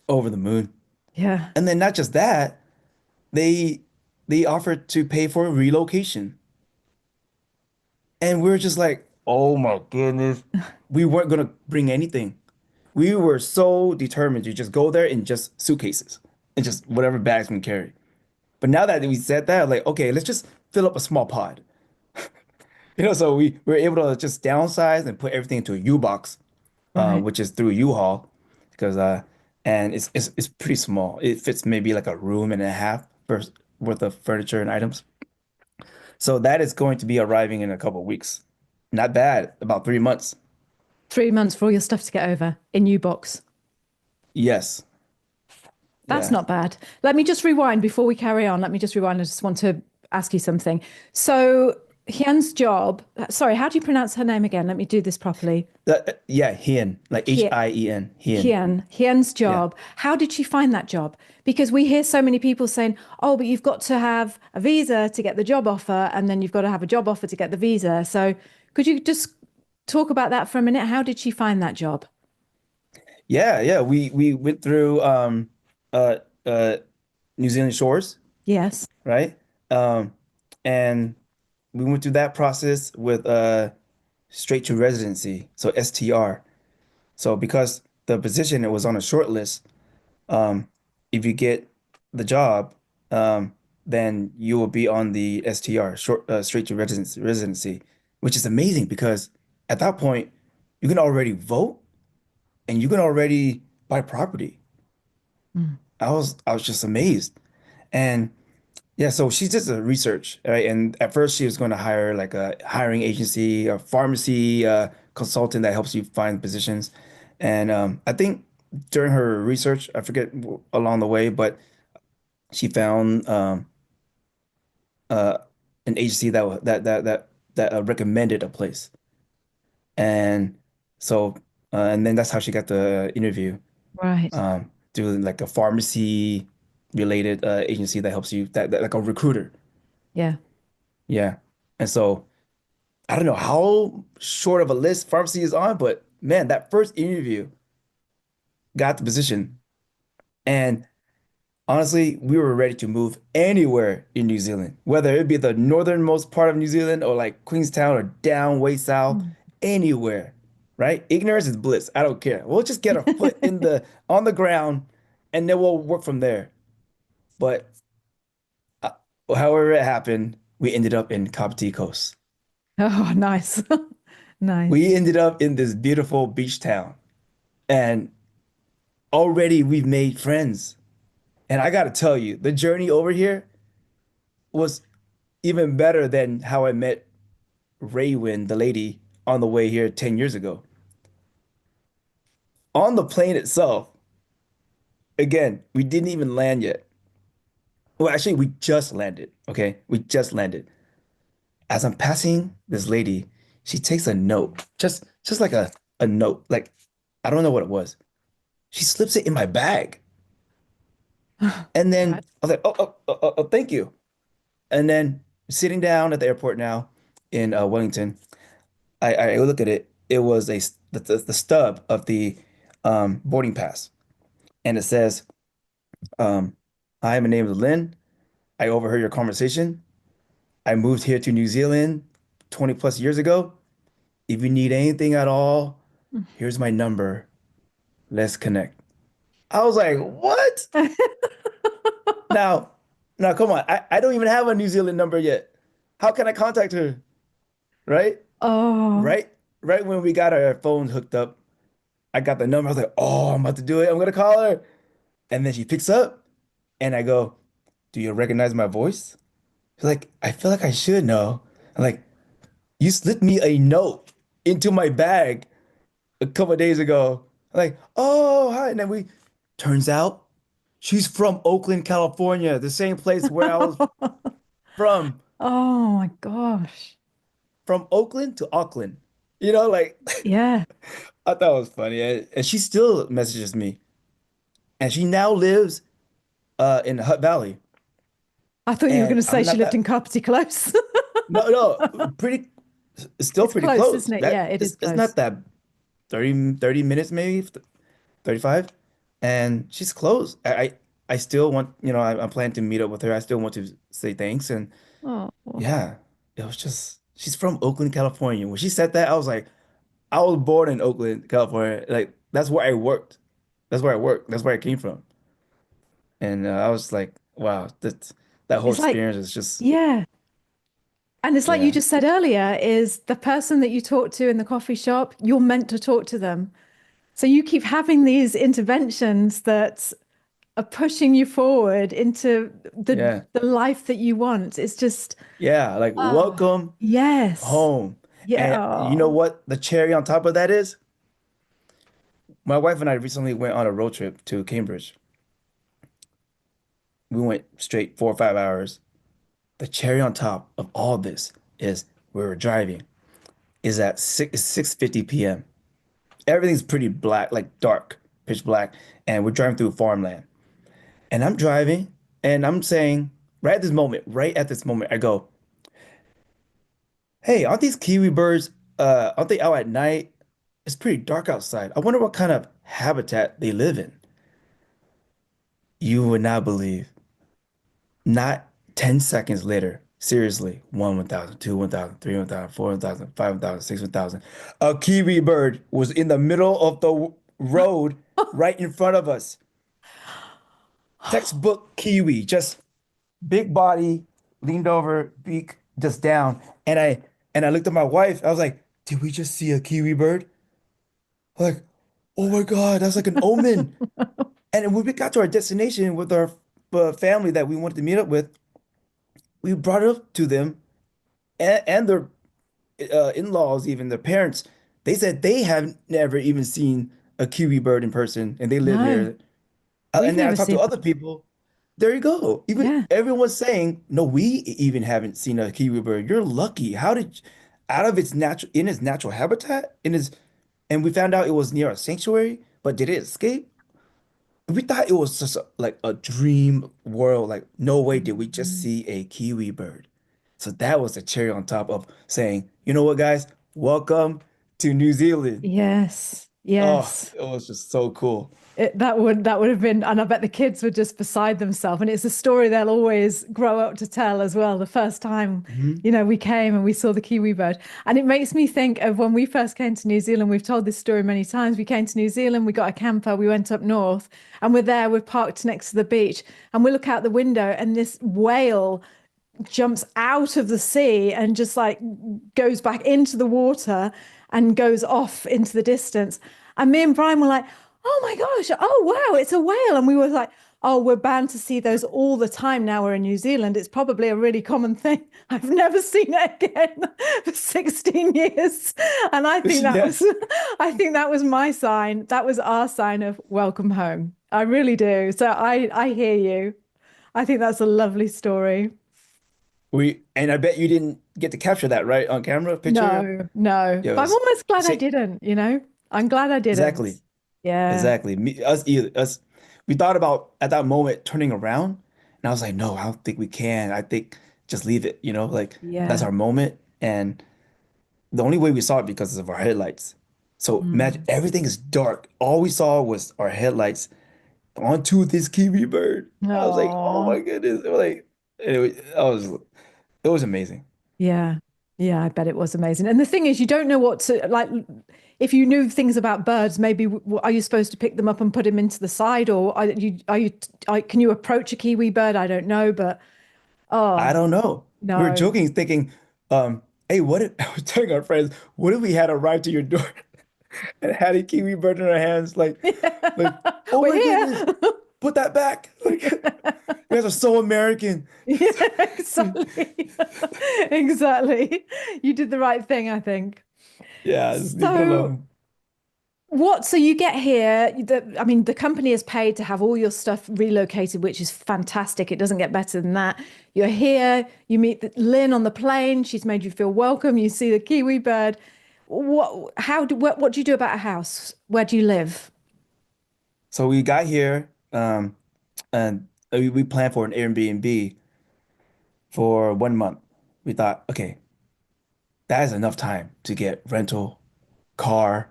Speaker 2: over the moon.
Speaker 3: yeah.
Speaker 2: And then not just that, they offered to pay for relocation. And we were just like, oh my goodness. We weren't gonna bring anything. We were so determined to just go there in just suitcases and just whatever bags we can carry. But now that we said that, like, okay, let's just fill up a small pod. So we were able to just downsize and put everything into a U-box,
Speaker 3: Right.
Speaker 2: which is through U-Haul, because and it's pretty small. It fits maybe like a room and a half worth of furniture and items. So that is going to be arriving in a couple of weeks. Not bad, about 3 months.
Speaker 3: 3 months for all your stuff to get over in U-Box.
Speaker 2: Yes.
Speaker 3: That's
Speaker 2: Yeah.
Speaker 3: not bad. Let me just rewind before we carry on. Let me just rewind. I just want to ask you something. So Hyun's job, sorry, how do you pronounce her name again? Let me do this properly.
Speaker 2: Yeah, Hien, like
Speaker 3: Hien.
Speaker 2: Hien, Hien.
Speaker 3: Hyun's
Speaker 2: Yeah.
Speaker 3: job. How did she find that job? Because we hear so many people saying, oh, but you've got to have a visa to get the job offer, and then you've got to have a job offer to get the visa. So could you just talk about that for a minute? How did she find that job?
Speaker 2: Yeah. We went through uh uh New Zealand shores,
Speaker 3: Yes.
Speaker 2: right? And we went through that process with straight to residency, so STR. So because the position it was on a short list, um, if you get the job, then you will be on the STR, straight to residency, which is amazing because at that point you can already vote and you can already buy property.
Speaker 3: Mm.
Speaker 2: I was just amazed. And Yeah, so she's just a research, right? And at first she was going to hire like a hiring agency, a pharmacy consultant that helps you find positions. And I think during her research, I forget along the way, but she found uh, an agency that recommended a place. And so and then that's how she got the interview
Speaker 3: Right.
Speaker 2: through like a pharmacy related agency that helps you that like a recruiter.
Speaker 3: Yeah.
Speaker 2: Yeah. And so I don't know how short of a list pharmacy is on, but man, that first interview got the position. And honestly, we were ready to move anywhere in New Zealand, whether it be the northernmost part of New Zealand or like Queenstown or down way south,
Speaker 3: Mm.
Speaker 2: anywhere, right? Ignorance is bliss. I don't care. We'll just get our foot in the on the ground and then we'll work from there. But uh, however it happened, we ended up in Kapiti Coast.
Speaker 3: Oh, nice.
Speaker 2: We
Speaker 3: Nice.
Speaker 2: ended up in this beautiful beach town. And already we've made friends. And I gotta tell you, the journey over here was even better than how I met Raywin, the lady, on the way here 10 years ago. On the plane itself, again, we didn't even land yet. Well, actually, we just landed. Okay. We just landed. As I'm passing this lady, she takes a note, just like a note. Like, I don't know what it was. She slips it in my bag. And then
Speaker 3: Right.
Speaker 2: I was like, oh, thank you. And then sitting down at the airport now in Wellington, I look at it. It was the stub of the boarding pass, and it says, "Hi, my name is Lynn. I overheard your conversation. I moved here to New Zealand 20 plus years ago. If you need anything at all, here's my number. Let's connect." I was like, "What?" Now, now, come on. I don't even have a New Zealand number yet. How can I contact her? Right?
Speaker 3: Oh,
Speaker 2: Right? Right when we got our phones hooked up, I got the number. I was like, oh, I'm about to do it. I'm gonna call her. And then she picks up and I go, do you recognize my voice? She's like, I feel like I should know. I'm like, you slipped me a note into my bag a couple of days ago. I'm like, oh, hi. And then we turns out she's from Oakland, California, the same place where I was from,
Speaker 3: oh my gosh.
Speaker 2: from Oakland to Auckland. You know, like
Speaker 3: Yeah.
Speaker 2: I thought it was funny. And she still messages me. And she now lives in Hutt Valley.
Speaker 3: I thought you were going
Speaker 2: And
Speaker 3: to say
Speaker 2: I'm
Speaker 3: she
Speaker 2: not
Speaker 3: lived in
Speaker 2: that
Speaker 3: Carpety Close.
Speaker 2: no, pretty it's still
Speaker 3: It's
Speaker 2: pretty
Speaker 3: close,
Speaker 2: close.
Speaker 3: isn't it? Yeah,
Speaker 2: That
Speaker 3: it is
Speaker 2: it's
Speaker 3: close.
Speaker 2: not that 30 minutes maybe 35. And she's close. I still want, I'm planning to meet up with her. I still want to say thanks. And
Speaker 3: Oh,
Speaker 2: yeah, it was just she's from Oakland, California. When she said that, I was like, I was born in Oakland, California. Like that's where I worked. That's where I worked. That's where I came from. And I was like, wow, that whole
Speaker 3: it's like,
Speaker 2: experience is just
Speaker 3: yeah. And it's like you
Speaker 2: yeah,
Speaker 3: just said earlier, is the person that you talk to in the coffee shop, you're meant to talk to them. So you keep having these interventions that are pushing you forward into
Speaker 2: yeah.
Speaker 3: the life that you want. It's just,
Speaker 2: Yeah, like
Speaker 3: oh,
Speaker 2: welcome
Speaker 3: yes.
Speaker 2: home.
Speaker 3: Yeah.
Speaker 2: And you know
Speaker 3: Oh.
Speaker 2: what the cherry on top of that is? My wife and I recently went on a road trip to Cambridge. We went straight 4 or 5 hours. The cherry on top of all this is we were driving is at 6:50 p.m. Everything's pretty black, like dark, pitch black, and we're driving through farmland. And I'm driving and I'm saying, right at this moment, I go, hey, aren't these Kiwi birds, aren't they out at night? It's pretty dark outside. I wonder what kind of habitat they live in. You would not believe. Not 10 seconds later, seriously, 1,000, 2, 1,000, 3, 1,000, 4, 1,000, 5, 1,000, 6, 1,000. A Kiwi bird was in the middle of the road right in front of us. Textbook Kiwi, just big body, leaned over, beak just down. And I looked at my wife. I was like, did we just see a Kiwi bird? Like, oh my God, that's like an omen. And when we got to our destination with our family that we wanted to meet up with, we brought it up to them and their in-laws, even their parents. They said they have never even seen a kiwi bird in person, and they live
Speaker 3: No,
Speaker 2: here.
Speaker 3: we've
Speaker 2: And then I
Speaker 3: never
Speaker 2: talked to
Speaker 3: seen
Speaker 2: other
Speaker 3: one.
Speaker 2: people. There you go. Even
Speaker 3: Yeah.
Speaker 2: everyone's saying, no, we even haven't seen a kiwi bird. You're lucky. How did, out of its natural, in its natural habitat, and we found out it was near a sanctuary, but did it escape? We thought it was just like a dream world. Like, no way did we just
Speaker 3: Mhm.
Speaker 2: see a kiwi bird. So that was the cherry on top of saying, you know what, guys, welcome to New Zealand.
Speaker 3: Yes,
Speaker 2: Oh,
Speaker 3: yes.
Speaker 2: it was just so cool.
Speaker 3: That would have been, and I bet the kids were just beside themselves. And it's a story they'll always grow up to tell as well. The first time,
Speaker 2: Mhm.
Speaker 3: we came and we saw the kiwi bird. And it makes me think of when we first came to New Zealand. We've told this story many times. We came to New Zealand, we got a camper, we went up north, and we're parked next to the beach. And we look out the window, and this whale jumps out of the sea and just like goes back into the water and goes off into the distance. And me and Brian were like, oh my gosh, oh wow, it's a whale. And we were like, oh, we're bound to see those all the time now we're in New Zealand. It's probably a really common thing. I've never seen it again for 16 years. And I think that
Speaker 2: Yeah.
Speaker 3: was I think that was my sign. That was our sign of welcome home. I really do. So I hear you. I think that's a lovely story.
Speaker 2: And I bet you didn't get to capture that, right, on camera picture.
Speaker 3: No, no.
Speaker 2: Yeah, it
Speaker 3: But I'm
Speaker 2: was
Speaker 3: almost glad I
Speaker 2: say
Speaker 3: didn't. I'm glad I didn't.
Speaker 2: exactly,
Speaker 3: Yeah.
Speaker 2: exactly. Us either us. We thought about at that moment turning around, and I was like, no, I don't think we can. I think just leave it. Like that's
Speaker 3: Yeah.
Speaker 2: our moment, and the only way we saw it because of our headlights. So imagine
Speaker 3: Mm.
Speaker 2: everything is dark. All we saw was our headlights onto this kiwi bird. I was like, oh
Speaker 3: Oh,
Speaker 2: my goodness. Like it was amazing.
Speaker 3: yeah. Yeah, I bet it was amazing. And the thing is, you don't know what to like. If you knew things about birds, maybe are you supposed to pick them up and put them into the side, or can you approach a kiwi bird? I don't know, but
Speaker 2: I
Speaker 3: oh
Speaker 2: don't know. We were
Speaker 3: no.
Speaker 2: joking, thinking, hey, what if I was telling our friends, what if we had arrived to your door and had a kiwi bird in our hands? Like, oh
Speaker 3: We're
Speaker 2: my goodness,
Speaker 3: here.
Speaker 2: put that back. Like, you guys are so American.
Speaker 3: Yeah, exactly. Exactly. You did the right thing, I think.
Speaker 2: Yeah, just leave it
Speaker 3: So
Speaker 2: alone.
Speaker 3: so you get here, I mean, the company is paid to have all your stuff relocated, which is fantastic. It doesn't get better than that. You're here, you meet Lynn on the plane. She's made you feel welcome. You see the kiwi bird. What do you do about a house? Where do you live?
Speaker 2: So we got here, and we planned for an Airbnb for 1 month. We thought, okay, that is enough time to get rental, car,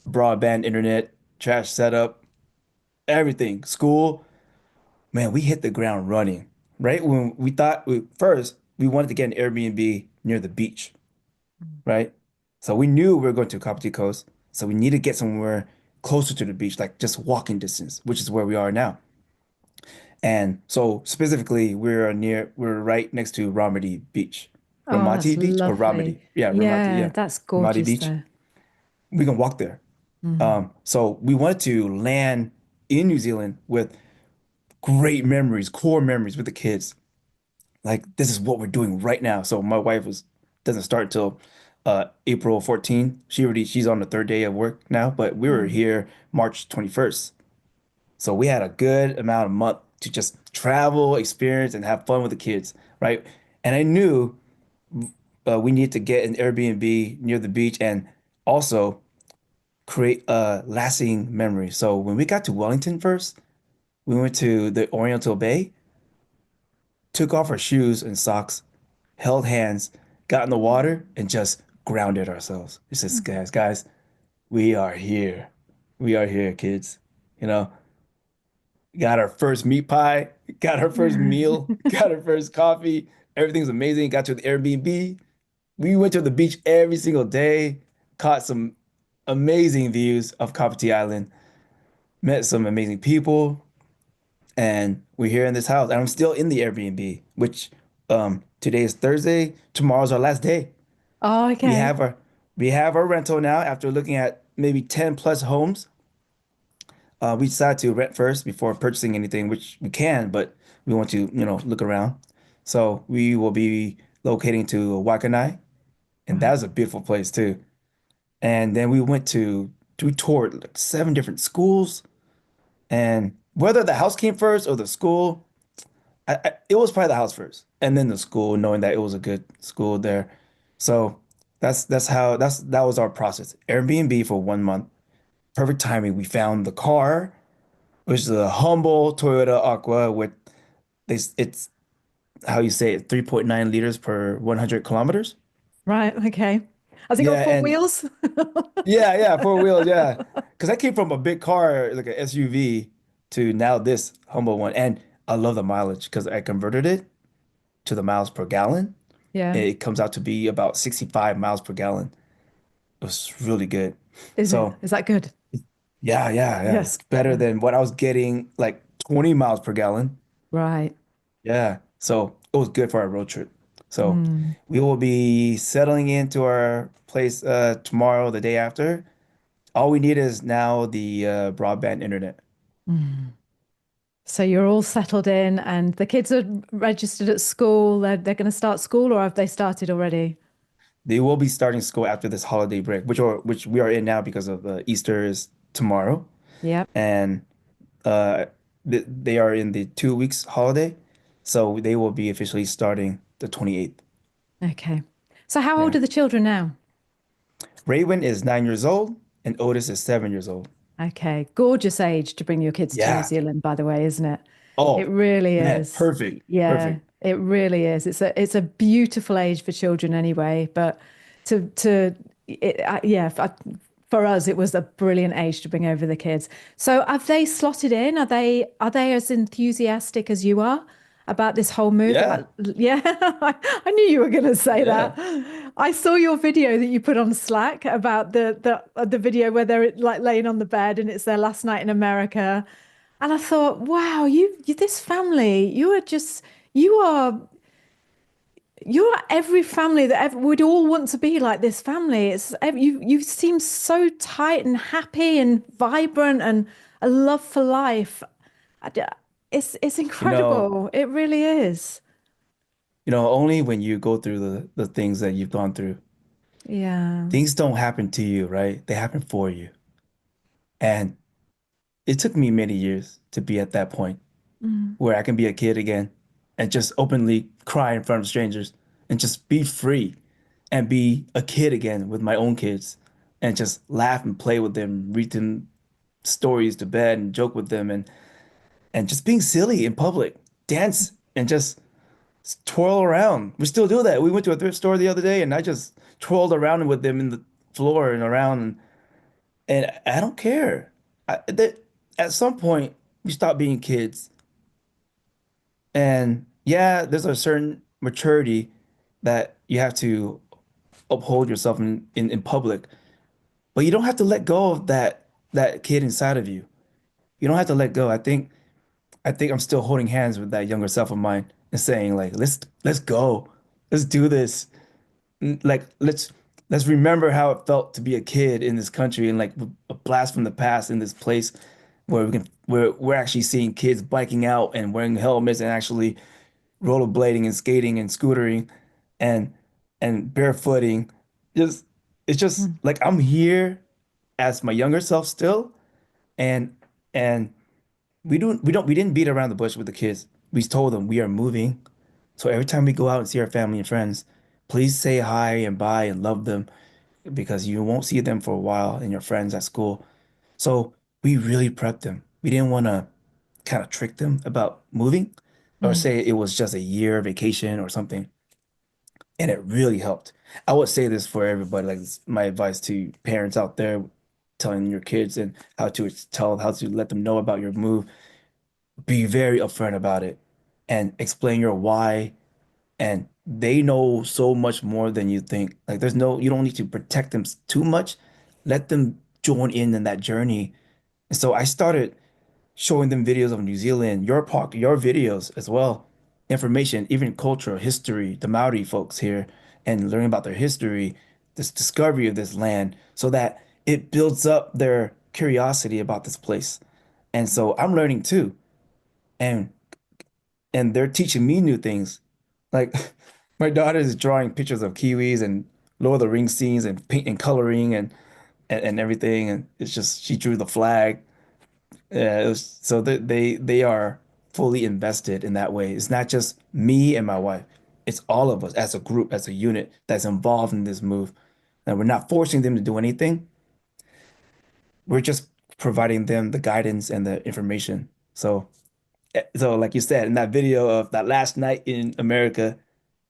Speaker 2: broadband internet, trash setup, everything, school. Man, we hit the ground running. Right when we thought first we wanted to get an Airbnb near the beach, right? So we knew we were going to Kapiti Coast, so we need to get somewhere closer to the beach, like just walking distance, which is where we are now. And so specifically, we're right next to Ramadi Beach,
Speaker 3: Oh, that's
Speaker 2: Ramati Beach or
Speaker 3: lovely.
Speaker 2: Ramadi? Yeah, Ramati.
Speaker 3: Yeah,
Speaker 2: Yeah,
Speaker 3: that's
Speaker 2: Ramadi
Speaker 3: gorgeous
Speaker 2: Beach.
Speaker 3: there.
Speaker 2: We can walk there.
Speaker 3: Mhm.
Speaker 2: So we wanted to land in New Zealand with great memories, core memories with the kids. Like this is what we're doing right now. So my wife was doesn't start until April 14th. She's on the third day of work now, but we were
Speaker 3: Mm.
Speaker 2: here March 21st. So we had a good amount of month to just travel, experience, and have fun with the kids, right? And I knew we needed to get an Airbnb near the beach and also create a lasting memory. So when we got to Wellington first, we went to the Oriental Bay, took off our shoes and socks, held hands, got in the water, and just grounded ourselves. It says, guys, we are here. We are here, kids. You know, got our first meat pie, got our first meal, got our first coffee. Everything's amazing. Got to the Airbnb. We went to the beach every single day, caught some amazing views of Kapiti Island, met some amazing people, and we're here in this house. And I'm still in the Airbnb, which today is Thursday. Tomorrow's our last day.
Speaker 3: Oh,
Speaker 2: We
Speaker 3: okay.
Speaker 2: have our we have our rental now after looking at maybe 10 plus homes. We decided to rent first before purchasing anything, which we can, but we want to, look around. So we will be locating to Waikanae, and
Speaker 3: Right.
Speaker 2: that is a beautiful place too. And then we toured like 7 different schools, and whether the house came first or the school, it was probably the house first, and then the school, knowing that it was a good school there. So that was our process. Airbnb for 1 month. Perfect timing. We found the car, which is a humble Toyota Aqua with it's how you say it, 3.9 liters per 100 kilometers.
Speaker 3: Right. Okay. Has it got
Speaker 2: Yeah,
Speaker 3: four
Speaker 2: and
Speaker 3: wheels?
Speaker 2: yeah, 4 wheels, yeah. Because I came from a big car, like an SUV, to now this humble one. And I love the mileage because I converted it to the miles per gallon.
Speaker 3: Yeah.
Speaker 2: It comes out to be about 65 miles per gallon. It was really good.
Speaker 3: Is it?
Speaker 2: So
Speaker 3: Is that good?
Speaker 2: yeah.
Speaker 3: Yes.
Speaker 2: It's better than what I was getting, like 20 miles per gallon.
Speaker 3: Right.
Speaker 2: Yeah. So it was good for our road trip. So
Speaker 3: Mm.
Speaker 2: we will be settling into our place tomorrow, the day after. All we need is now the broadband internet.
Speaker 3: Mm. So you're all settled in and the kids are registered at school. They're going to start school or have they started already?
Speaker 2: They will be starting school after this holiday break, which we are in now because of Easter is tomorrow,
Speaker 3: Yep.
Speaker 2: and uh, they are in the 2 weeks holiday, so they will be officially starting the 28th.
Speaker 3: Okay. So how old
Speaker 2: Yeah.
Speaker 3: are the children now?
Speaker 2: Raven is 9 years old, and Otis is 7 years old.
Speaker 3: Okay. Gorgeous age to bring your kids to New
Speaker 2: Yeah.
Speaker 3: Zealand, by the way, isn't it? It
Speaker 2: Oh,
Speaker 3: really
Speaker 2: man,
Speaker 3: is.
Speaker 2: perfect,
Speaker 3: Yeah,
Speaker 2: perfect.
Speaker 3: it really is. It's a beautiful age for children anyway, but to yeah, for us it was a brilliant age to bring over the kids. So have they slotted in? Are they as enthusiastic as you are about this whole move?
Speaker 2: Yeah,
Speaker 3: Yeah, I knew you were going to say
Speaker 2: yeah.
Speaker 3: that. I saw your video that you put on Slack about the video where they're like laying on the bed and it's their last night in America. And I thought, wow, you this family, you are you are every family that ever would all want to be like this family. You seem so tight and happy and vibrant and a love for life. I d- it's
Speaker 2: You know,
Speaker 3: incredible. It really is.
Speaker 2: only when you go through the things that you've gone through,
Speaker 3: Yeah.
Speaker 2: things don't happen to you, right? They happen for you. And it took me many years to be at that point
Speaker 3: Mm,
Speaker 2: where I can be a kid again and just openly cry in front of strangers and just be free and be a kid again with my own kids and just laugh and play with them, read them stories to bed and joke with them and just being silly in public, dance and just twirl around. We still do that. We went to a thrift store the other day and I just twirled around with them in the floor and around and I don't care. At some point you stop being kids. And yeah, there's a certain maturity that you have to uphold yourself in public, but you don't have to let go of that kid inside of you. You don't have to let go. I think I'm still holding hands with that younger self of mine and saying like, let's go. Let's do this. Like let's remember how it felt to be a kid in this country and like a blast from the past in this place where we're actually seeing kids biking out and wearing helmets and actually rollerblading and skating and scootering and barefooting. Just it's just
Speaker 3: mm,
Speaker 2: like I'm here as my younger self still and and we didn't beat around the bush with the kids. We told them we are moving. So every time we go out and see our family and friends, please say hi and bye and love them because you won't see them for a while and your friends at school. So we really prepped them. We didn't want to kind of trick them about moving or
Speaker 3: mm,
Speaker 2: say it was just a year vacation or something. And it really helped. I would say this for everybody, like this, my advice to parents out there telling your kids and how to let them know about your move. Be very upfront about it and explain your why. And they know so much more than you think. Like you don't need to protect them too much. Let them join in that journey. And so I started showing them videos of New Zealand, your videos as well, information, even culture, history, the Maori folks here, and learning about their history, this discovery of this land, so that it builds up their curiosity about this place. And so I'm learning too, and they're teaching me new things. Like my daughter is drawing pictures of Kiwis and Lord of the Rings scenes and paint and coloring and everything. And it's just she drew the flag. Yeah, so they are fully invested in that way. It's not just me and my wife. It's all of us as a group, as a unit that's involved in this move. And we're not forcing them to do anything. We're just providing them the guidance and the information. So like you said, in that video of that last night in America,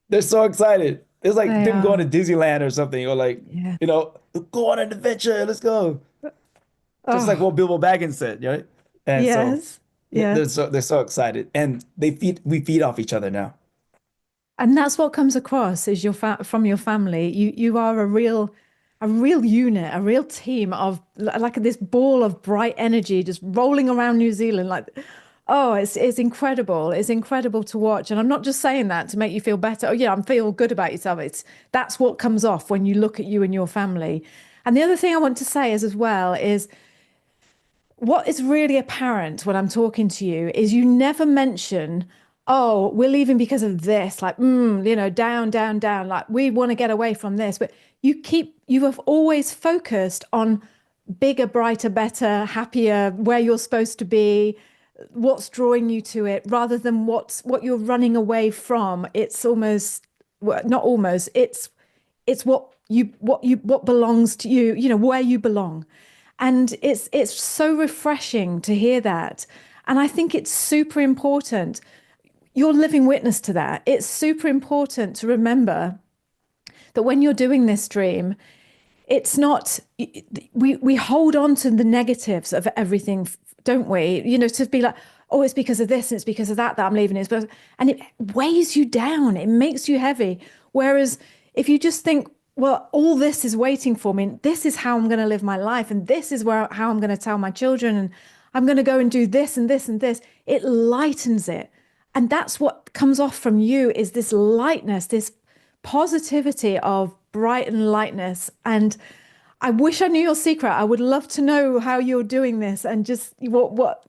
Speaker 2: they're so excited. It's like
Speaker 3: They
Speaker 2: them going
Speaker 3: are.
Speaker 2: to Disneyland or something, or like,
Speaker 3: Yeah.
Speaker 2: go on an adventure, let's go. Just like
Speaker 3: Oh,
Speaker 2: what Bilbo Baggins said, right? And so
Speaker 3: yes. Yes.
Speaker 2: they're so excited, and we feed off each other now.
Speaker 3: And that's what comes across is from your family. You are a real unit, a real team of like this ball of bright energy just rolling around New Zealand. Like, oh, it's incredible. It's incredible to watch. And I'm not just saying that to make you feel better. Oh, yeah, I'm feel good about yourself. That's what comes off when you look at you and your family. And the other thing I want to say is as well is what is really apparent when I'm talking to you is you never mention, oh, we're leaving because of this, like, down, down, down, like we want to get away from this. But you have always focused on bigger, brighter, better, happier, where you're supposed to be, what's drawing you to it, rather than what you're running away from. It's almost, well, not almost, it's what belongs to you, where you belong. And it's so refreshing to hear that. And I think it's super important. You're living witness to that. It's super important to remember that when you're doing this dream, it's not, we hold on to the negatives of everything, don't we? To be like, oh, it's because of this and it's because of that I'm leaving. And it weighs you down. It makes you heavy. Whereas if you just think, well, all this is waiting for me, and this is how I'm going to live my life, and this is how I'm going to tell my children, and I'm going to go and do this and this and this, it lightens it. And that's what comes off from you is this lightness, this positivity of bright and lightness. And I wish I knew your secret. I would love to know how you're doing this and just what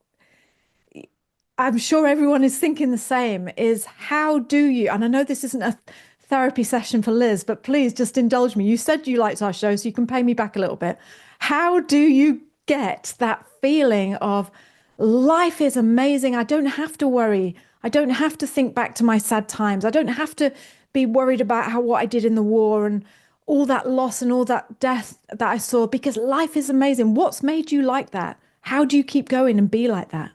Speaker 3: I'm sure everyone is thinking the same is how do you, and I know this isn't a therapy session for Liz, but please just indulge me. You said you liked our show, so you can pay me back a little bit. How do you get that feeling of life is amazing? I don't have to worry. I don't have to think back to my sad times. I don't have to be worried about what I did in the war and all that loss and all that death that I saw because life is amazing. What's made you like that? How do you keep going and be like that?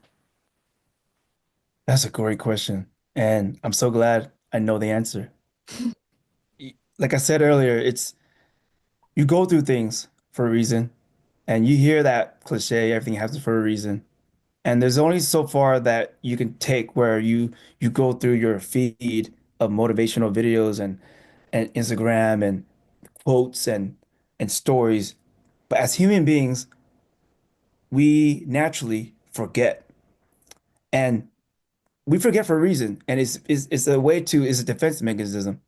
Speaker 2: That's a great question, and I'm so glad I know the answer. Like I said earlier, it's you go through things for a reason, and you hear that cliche, everything happens for a reason. And there's only so far that you can take where you go through your feed of motivational videos and Instagram and quotes and stories. But as human beings, we naturally forget. And we forget for a reason. And it's a way to it's a defense mechanism.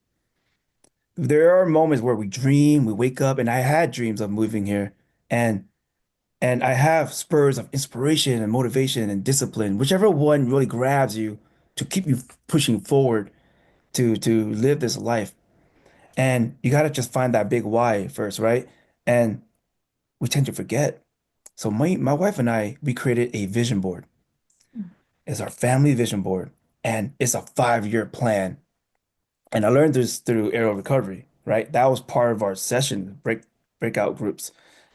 Speaker 2: There are moments where we dream, we wake up, and I had dreams of moving here. And and I have spurs of inspiration and motivation and discipline, whichever one really grabs you to keep you pushing forward to live this life. And you got to just find that big why first, right? And we tend to forget. So my wife and I, we created a vision board. It's our family vision board, and it's a 5-year plan. And I learned this through aerial recovery, right? That was part of our session breakout groups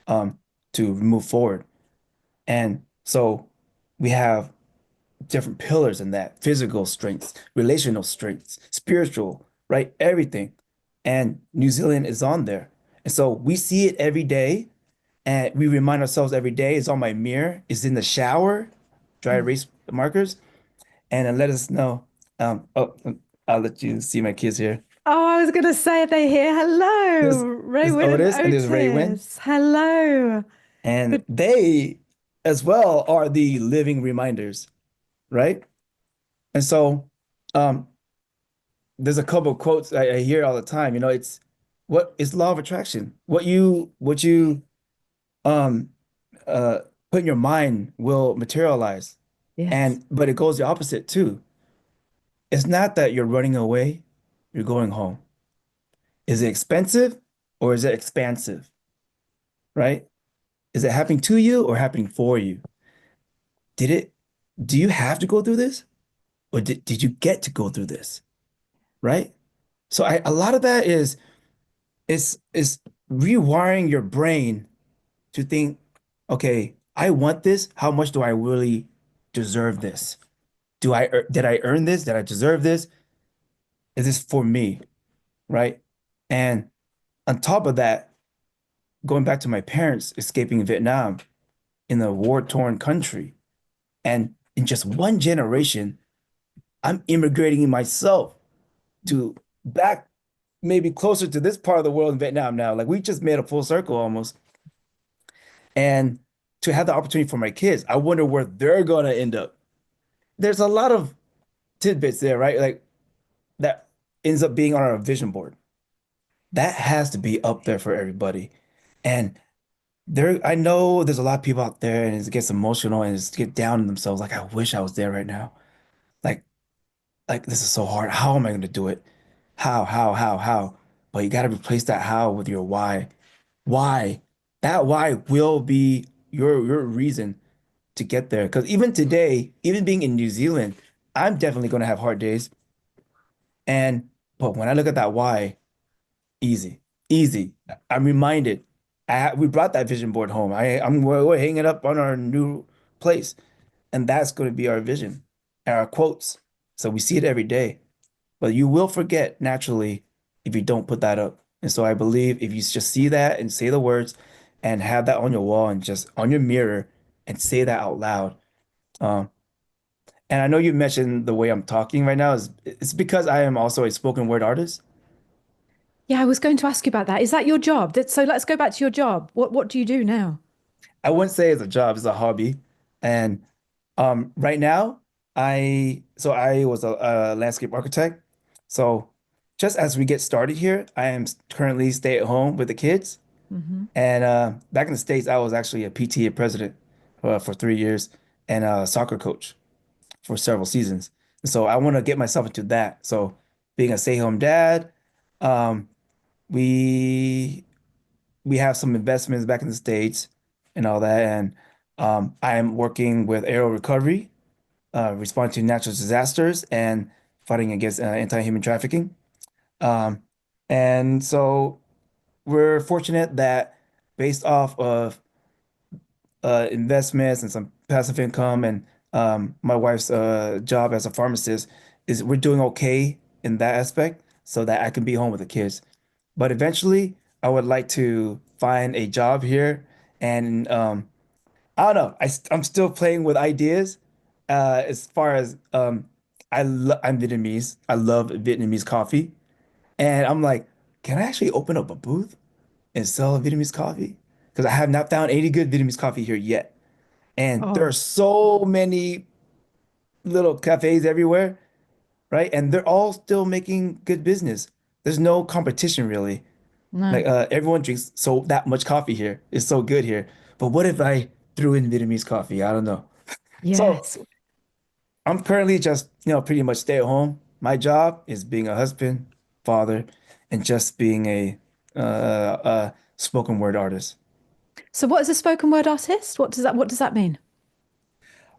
Speaker 2: to move forward. And so we have different pillars in that physical strengths, relational strengths, spiritual, right? Everything. And New Zealand is on there. And so we see it every day and we remind ourselves every day it's on my mirror, it's in the shower, dry erase markers, and it let us know. I'll let you see my kids here.
Speaker 3: Oh, I was going to say they here. Hello,
Speaker 2: There's, there's
Speaker 3: Raywin and
Speaker 2: Otis and there's Raywin,
Speaker 3: Otis. Hello.
Speaker 2: and
Speaker 3: Good.
Speaker 2: they as well are the living reminders, right? And so um, there's a couple of quotes I hear all the time. It's law of attraction. What you um uh put in your mind will materialize.
Speaker 3: Yes.
Speaker 2: And but it goes the opposite too. It's not that you're running away. you're going home. Is it expensive or is it expansive? Right? Is it happening to you or happening for you? Did it, do you have to go through this? Or did you get to go through this? Right? So a lot of that is rewiring your brain to think, okay, I want this. How much do I really deserve this? Did I earn this? Did I deserve this? Is this for me? Right? And on top of that, going back to my parents escaping Vietnam in a war-torn country, and in just one generation, I'm immigrating myself to back maybe closer to this part of the world in Vietnam now. Like we just made a full circle almost. And to have the opportunity for my kids, I wonder where they're gonna end up. There's a lot of tidbits there, right? Like that ends up being on our vision board. That has to be up there for everybody. And I know there's a lot of people out there and it gets emotional and just get down on themselves. Like, I wish I was there right now. Like, like this is so hard. How am I gonna do it? How? But you gotta replace that how with your why. Why? That why will be your reason to get there. Because even today, even being in New Zealand, I'm definitely gonna have hard days. And but when I look at that why, easy, easy. I'm reminded. We brought that vision board home. We're hanging it up on our new place, and that's going to be our vision and our quotes. So we see it every day, but you will forget naturally if you don't put that up. And so I believe if you just see that and say the words and have that on your wall and just on your mirror and say that out loud. Um, and I know you mentioned the way I'm talking right now is it's because I am also a spoken word artist.
Speaker 3: Yeah, I was going to ask you about that. Is that your job? So let's go back to your job. What do you do now?
Speaker 2: I wouldn't say it's a job, it's a hobby. And right now, I was a landscape architect. So just as we get started here, I am currently stay at home with the kids.
Speaker 3: Hmm.
Speaker 2: And back in the States, I was actually a PTA president for 3 years and a soccer coach for several seasons. So I want to get myself into that. So being a stay-home dad, um, we we have some investments back in the States and all that. And I am working with aerial recovery, responding to natural disasters and fighting against anti-human trafficking. Um, and so we're fortunate that based off of investments and some passive income and my wife's job as a pharmacist is we're doing okay in that aspect so that I can be home with the kids. But eventually, I would like to find a job here and I don't know. I'm still playing with ideas. As far as I'm Vietnamese. I love Vietnamese coffee, and I'm like, can I actually open up a booth and sell Vietnamese coffee? Because I have not found any good Vietnamese coffee here yet, and there are
Speaker 3: Oh,
Speaker 2: so many little cafes everywhere, right? And they're all still making good business. There's no competition really.
Speaker 3: no.
Speaker 2: Like everyone drinks so that much coffee here. It's so good here. But what if I threw in Vietnamese coffee? I don't know. So
Speaker 3: Yes.
Speaker 2: I'm currently just, pretty much stay at home. My job is being a husband, father, and just being a spoken word artist.
Speaker 3: So what is a spoken word artist? What does that mean?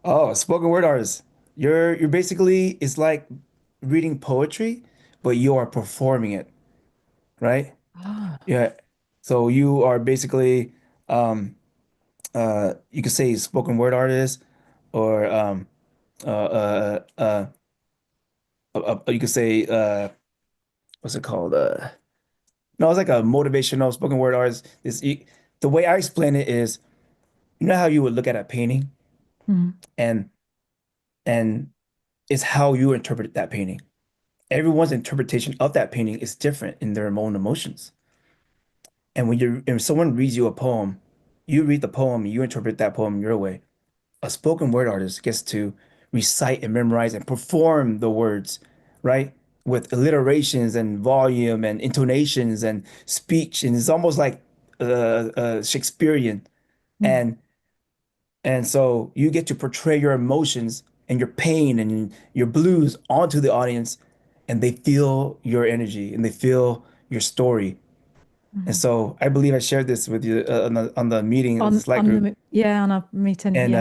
Speaker 2: Oh, a spoken word artist. You're basically it's like reading poetry, but you are performing it, right?
Speaker 3: Ah.
Speaker 2: Yeah. So you are basically you could say spoken word artist or uh, uh, uh, you could say what's it called? No, it's like a motivational spoken word artist. The way I explain it is, you know how you would look at a painting
Speaker 3: Mm.
Speaker 2: and and it's how you interpret that painting. Everyone's interpretation of that painting is different in their own emotions. And when someone reads you a poem, you read the poem, you interpret that poem your way. A spoken word artist gets to recite and memorize and perform the words, right? With alliterations and volume and intonations and speech. And it's almost like Shakespearean.
Speaker 3: Mm.
Speaker 2: And and so you get to portray your emotions and your pain and your blues onto the audience. and they feel your energy and they feel your story. And
Speaker 3: Mhm.
Speaker 2: so I believe I shared this with you on the meeting, the Slack
Speaker 3: On
Speaker 2: group.
Speaker 3: the yeah, on a meeting,
Speaker 2: And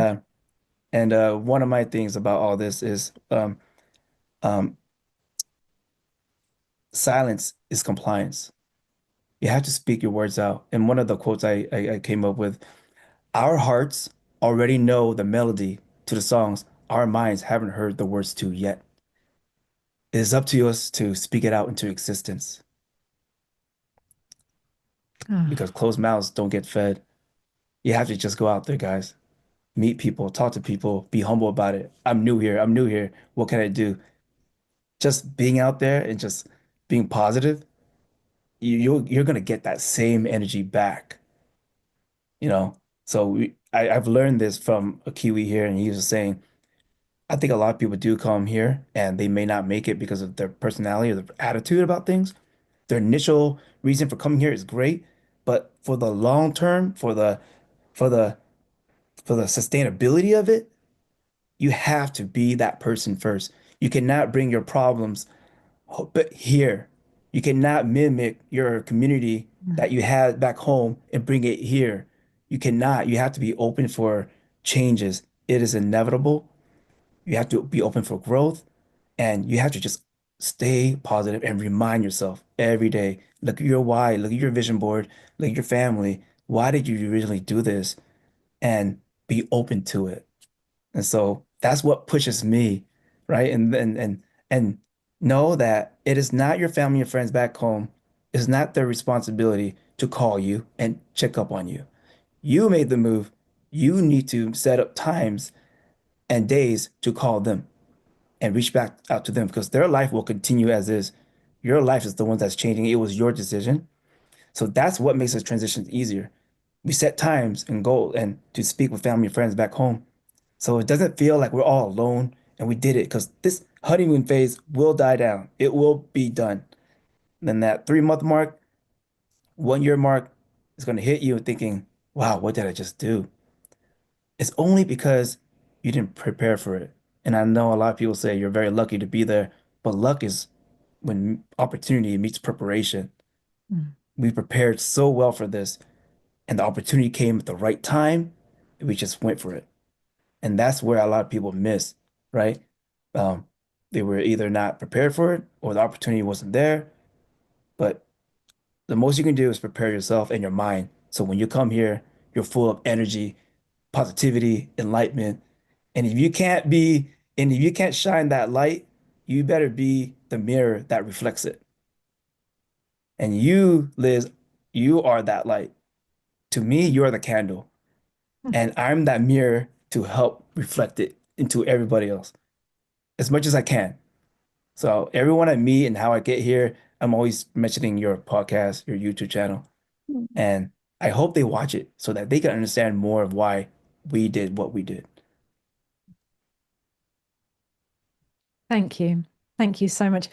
Speaker 3: yeah.
Speaker 2: one of my things about all this is um, silence is compliance. You have to speak your words out. And one of the quotes I came up with, our hearts already know the melody to the songs our minds haven't heard the words to yet. It is up to us to speak it out into existence because
Speaker 3: Ah,
Speaker 2: closed mouths don't get fed. You have to just go out there, guys. Meet people, talk to people, be humble about it. I'm new here. I'm new here. What can I do? Just being out there and just being positive, you're gonna get that same energy back, you know? So I've learned this from a Kiwi here, and he was saying, I think a lot of people do come here and they may not make it because of their personality or their attitude about things. Their initial reason for coming here is great, but for the long term, for the for the sustainability of it, you have to be that person first. You cannot bring your problems but here. You cannot mimic your community that you had back home and bring it here. You cannot. You have to be open for changes. It is inevitable. You have to be open for growth and you have to just stay positive and remind yourself every day. Look at your why, look at your vision board, look at your family. Why did you originally do this? And be open to it. And so that's what pushes me, right? And know that it is not your family and friends back home. It's not their responsibility to call you and check up on you. You made the move. You need to set up times and days to call them and reach back out to them because their life will continue as is. Your life is the one that's changing. It was your decision. So that's what makes this transition easier. We set times and goals and to speak with family and friends back home. So it doesn't feel like we're all alone and we did it because this honeymoon phase will die down. It will be done. Then that 3 month mark, 1 year mark is going to hit you thinking, wow, what did I just do? It's only because you didn't prepare for it. And I know a lot of people say you're very lucky to be there, but luck is when opportunity meets preparation.
Speaker 3: mm,
Speaker 2: We prepared so well for this, and the opportunity came at the right time, and we just went for it. And that's where a lot of people miss, right? Um, they were either not prepared for it or the opportunity wasn't there. But the most you can do is prepare yourself and your mind. So when you come here, you're full of energy, positivity, enlightenment. And if you can't shine that light, you better be the mirror that reflects it. And you, Liz, you are that light. To me, you are the candle.
Speaker 3: mm.
Speaker 2: And I'm that mirror to help reflect it into everybody else as much as I can. So everyone I meet and how I get here, I'm always mentioning your podcast, your YouTube channel, and I hope they watch it so that they can understand more of why we did what we did.
Speaker 3: Thank you. Thank you so much.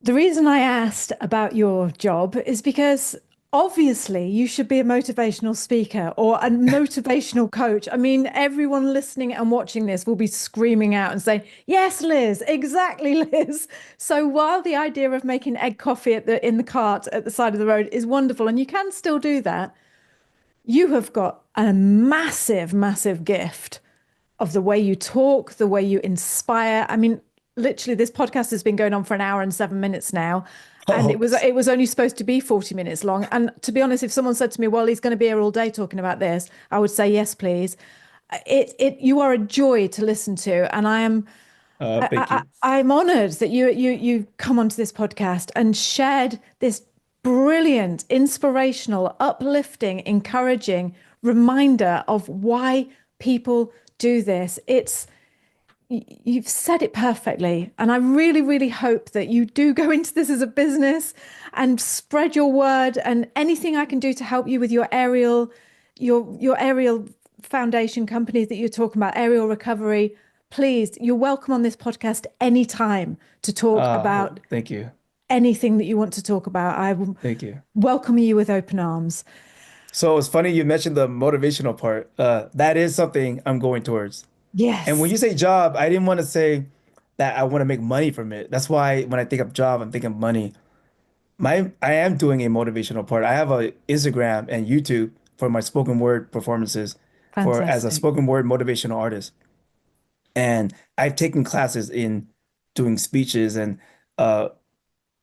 Speaker 3: The reason I asked about your job is because obviously you should be a motivational speaker or a motivational coach. I mean, everyone listening and watching this will be screaming out and saying, "Yes, Liz, exactly, Liz." So while the idea of making egg coffee in the cart at the side of the road is wonderful, and you can still do that, you have got a massive, massive gift of the way you talk, the way you inspire. I mean, literally, this podcast has been going on for an hour and 7 minutes now. And
Speaker 2: Oh,
Speaker 3: it was only supposed to be 40 minutes long. And to be honest, if someone said to me, well, he's going to be here all day talking about this, I would say, yes, please. You are a joy to listen to. And
Speaker 2: thank you.
Speaker 3: I'm honored that you come onto this podcast and shared this brilliant, inspirational, uplifting, encouraging reminder of why people do this. You've said it perfectly. And I really, really hope that you do go into this as a business and spread your word, and anything I can do to help you with your aerial foundation company that you're talking about, aerial recovery, please, you're welcome on this podcast anytime to talk about
Speaker 2: Thank you.
Speaker 3: anything that you want to talk about. I will
Speaker 2: Thank you.
Speaker 3: welcome you with open arms.
Speaker 2: So it's funny you mentioned the motivational part. That is something I'm going towards. And when
Speaker 3: Yes.
Speaker 2: you say job, I didn't want to say that I want to make money from it. That's why when I think of job, I'm thinking money. I am doing a motivational part. I have a Instagram and YouTube for my spoken word performances for as a
Speaker 3: Fantastic.
Speaker 2: spoken word motivational artist. And I've taken classes in doing speeches and uh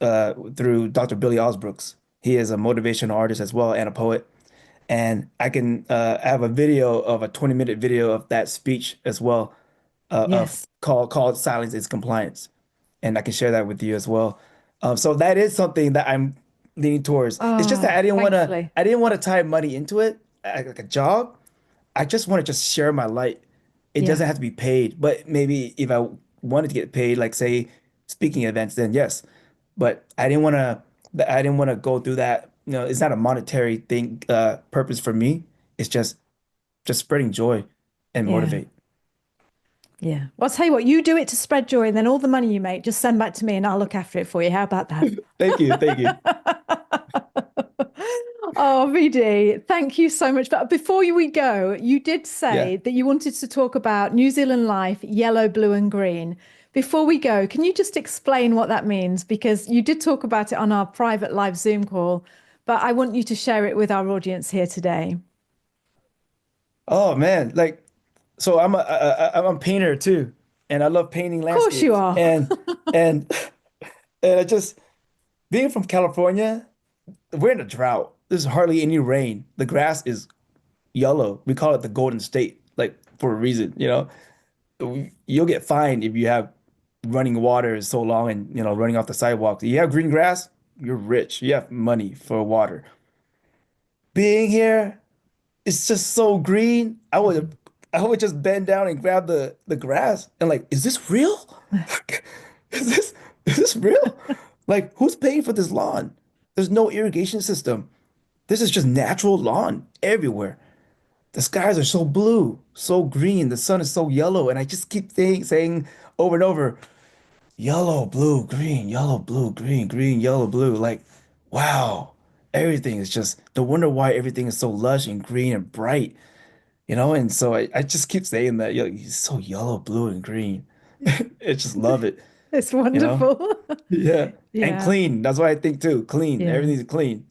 Speaker 2: through Dr. Billy Osbrooks. He is a motivational artist as well and a poet. And I can have a video of a 20-minute video of that speech as well, of
Speaker 3: Yes.
Speaker 2: called Silence is Compliance. And I can share that with you as well. So that is something that I'm leaning towards. It's just that
Speaker 3: Oh, thankfully.
Speaker 2: I didn't want to tie money into it like a job. I just want to just share my light. It
Speaker 3: Yeah.
Speaker 2: doesn't have to be paid, but maybe if I wanted to get paid, like say speaking events, then yes. But I didn't want to go through that. You know, it's not a monetary thing, purpose for me. It's just spreading joy and
Speaker 3: Yeah.
Speaker 2: motivate.
Speaker 3: Yeah. Well, I'll tell you what, you do it to spread joy, and then all the money you make, just send back to me and I'll look after it for you. How about that?
Speaker 2: Thank you, thank you.
Speaker 3: Oh, VD, thank you so much. But before we go, you did
Speaker 2: Yeah.
Speaker 3: say that you wanted to talk about New Zealand life, yellow, blue, and green. Before we go, can you just explain what that means? Because you did talk about it on our private live Zoom call, but I want you to share it with our audience here today.
Speaker 2: Oh man, like so I'm a painter too, and I love painting
Speaker 3: Of course you
Speaker 2: landscapes.
Speaker 3: are.
Speaker 2: And and I just being from California, we're in a drought. There's hardly any rain. The grass is yellow. We call it the Golden State, like for a reason, you know. You'll get fined if you have running water so long and running off the sidewalk. You have green grass, you're rich. You have money for water. Being here, it's just so green. I would just bend down and grab the grass and like, is this real? Is this real? Like, who's paying for this lawn? There's no irrigation system. This is just natural lawn everywhere. The skies are so blue, so green. The sun is so yellow, and I just keep saying over and over, yellow, blue, green, yellow, blue, green, green, yellow, blue. Like, wow, everything is just no wonder why everything is so lush and green and bright, And so I just keep saying that, he's so yellow, blue, and green. I just love it,
Speaker 3: It's
Speaker 2: you know?
Speaker 3: wonderful.
Speaker 2: Yeah. And
Speaker 3: Yeah.
Speaker 2: clean. That's what I think too. Clean.
Speaker 3: Yeah.
Speaker 2: Everything's clean.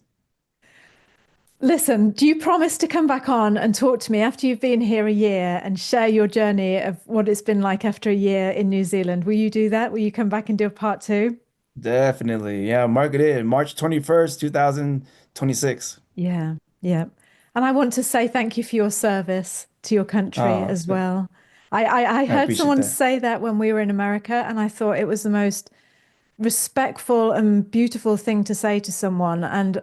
Speaker 3: Listen, do you promise to come back on and talk to me after you've been here a year and share your journey of what it's been like after a year in New Zealand? Will you do that? Will you come back and do a part two?
Speaker 2: Definitely. Yeah. Mark it in March 21st, 2026.
Speaker 3: Yeah, yeah. And I want to say thank you for your service to your country
Speaker 2: Oh,
Speaker 3: as well. I
Speaker 2: I
Speaker 3: heard
Speaker 2: appreciate
Speaker 3: someone
Speaker 2: that.
Speaker 3: say that when we were in America, and I thought it was the most respectful and beautiful thing to say to someone. And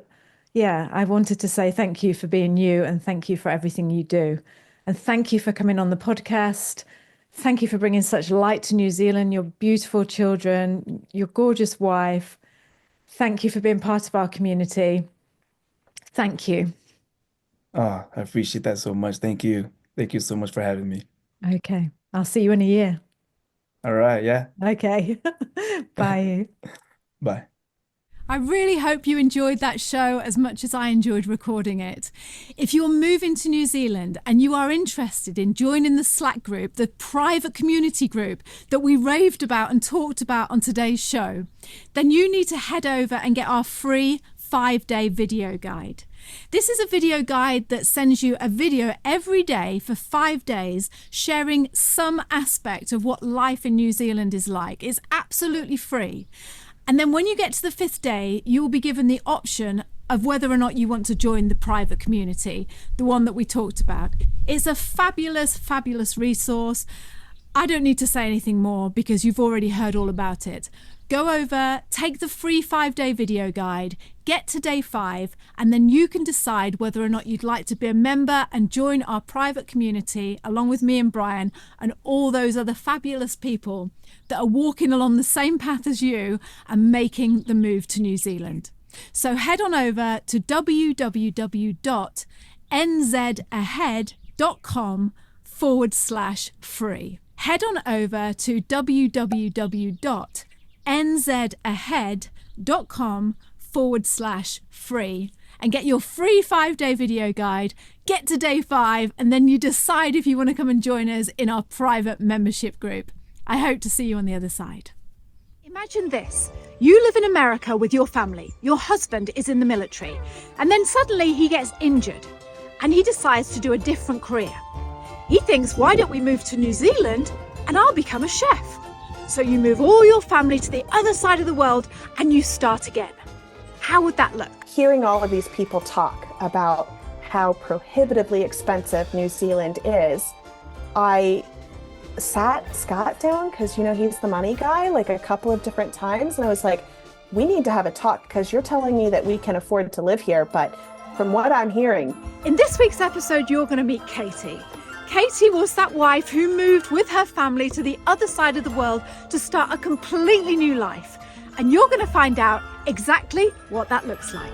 Speaker 3: yeah, I wanted to say thank you for being you and thank you for everything you do. And thank you for coming on the podcast. Thank you for bringing such light to New Zealand, your beautiful children, your gorgeous wife. Thank you for being part of our community. Thank you.
Speaker 2: Oh, I appreciate that so much. Thank you. Thank you so much for having me.
Speaker 3: Okay. I'll see you in a year.
Speaker 2: All right. Yeah.
Speaker 3: Okay. Bye.
Speaker 2: Bye.
Speaker 1: I really hope you enjoyed that show as much as I enjoyed recording it. If you're moving to New Zealand and you are interested in joining the Slack group, the private community group that we raved about and talked about on today's show, then you need to head over and get our free 5-day video guide. This is a video guide that sends you a video every day for 5 days, sharing some aspect of what life in New Zealand is like. It's absolutely free. And then when you get to the 5th day, you will be given the option of whether or not you want to join the private community, the one that we talked about. It's a fabulous, fabulous resource. I don't need to say anything more because you've already heard all about it. Go over, take the free 5-day video guide, get to day 5, and then you can decide whether or not you'd like to be a member and join our private community along with me and Brian and all those other fabulous people that are walking along the same path as you and making the move to New Zealand. So head on over to www.nzahead.com/free. Head on over to www.nzahead.com/free and get your free 5-day video guide. Get to day 5 and then you decide if you want to come and join us in our private membership group. I hope to see you on the other side. Imagine this. You live in America with your family. Your husband is in the military. And then suddenly he gets injured and he decides to do a different career. He thinks, why don't we move to New Zealand and I'll become a chef? So you move all your family to the other side of the world and you start again. How would that look?
Speaker 5: Hearing all of these people talk about how prohibitively expensive New Zealand is, I sat Scott down, because he's the money guy, like a couple of different times, and I was like, we need to have a talk, because you're telling me that we can afford to live here, but from what I'm hearing...
Speaker 1: In this week's episode, you're going to meet Katie. Katie was that wife who moved with her family to the other side of the world to start a completely new life. And you're going to find out exactly what that looks like.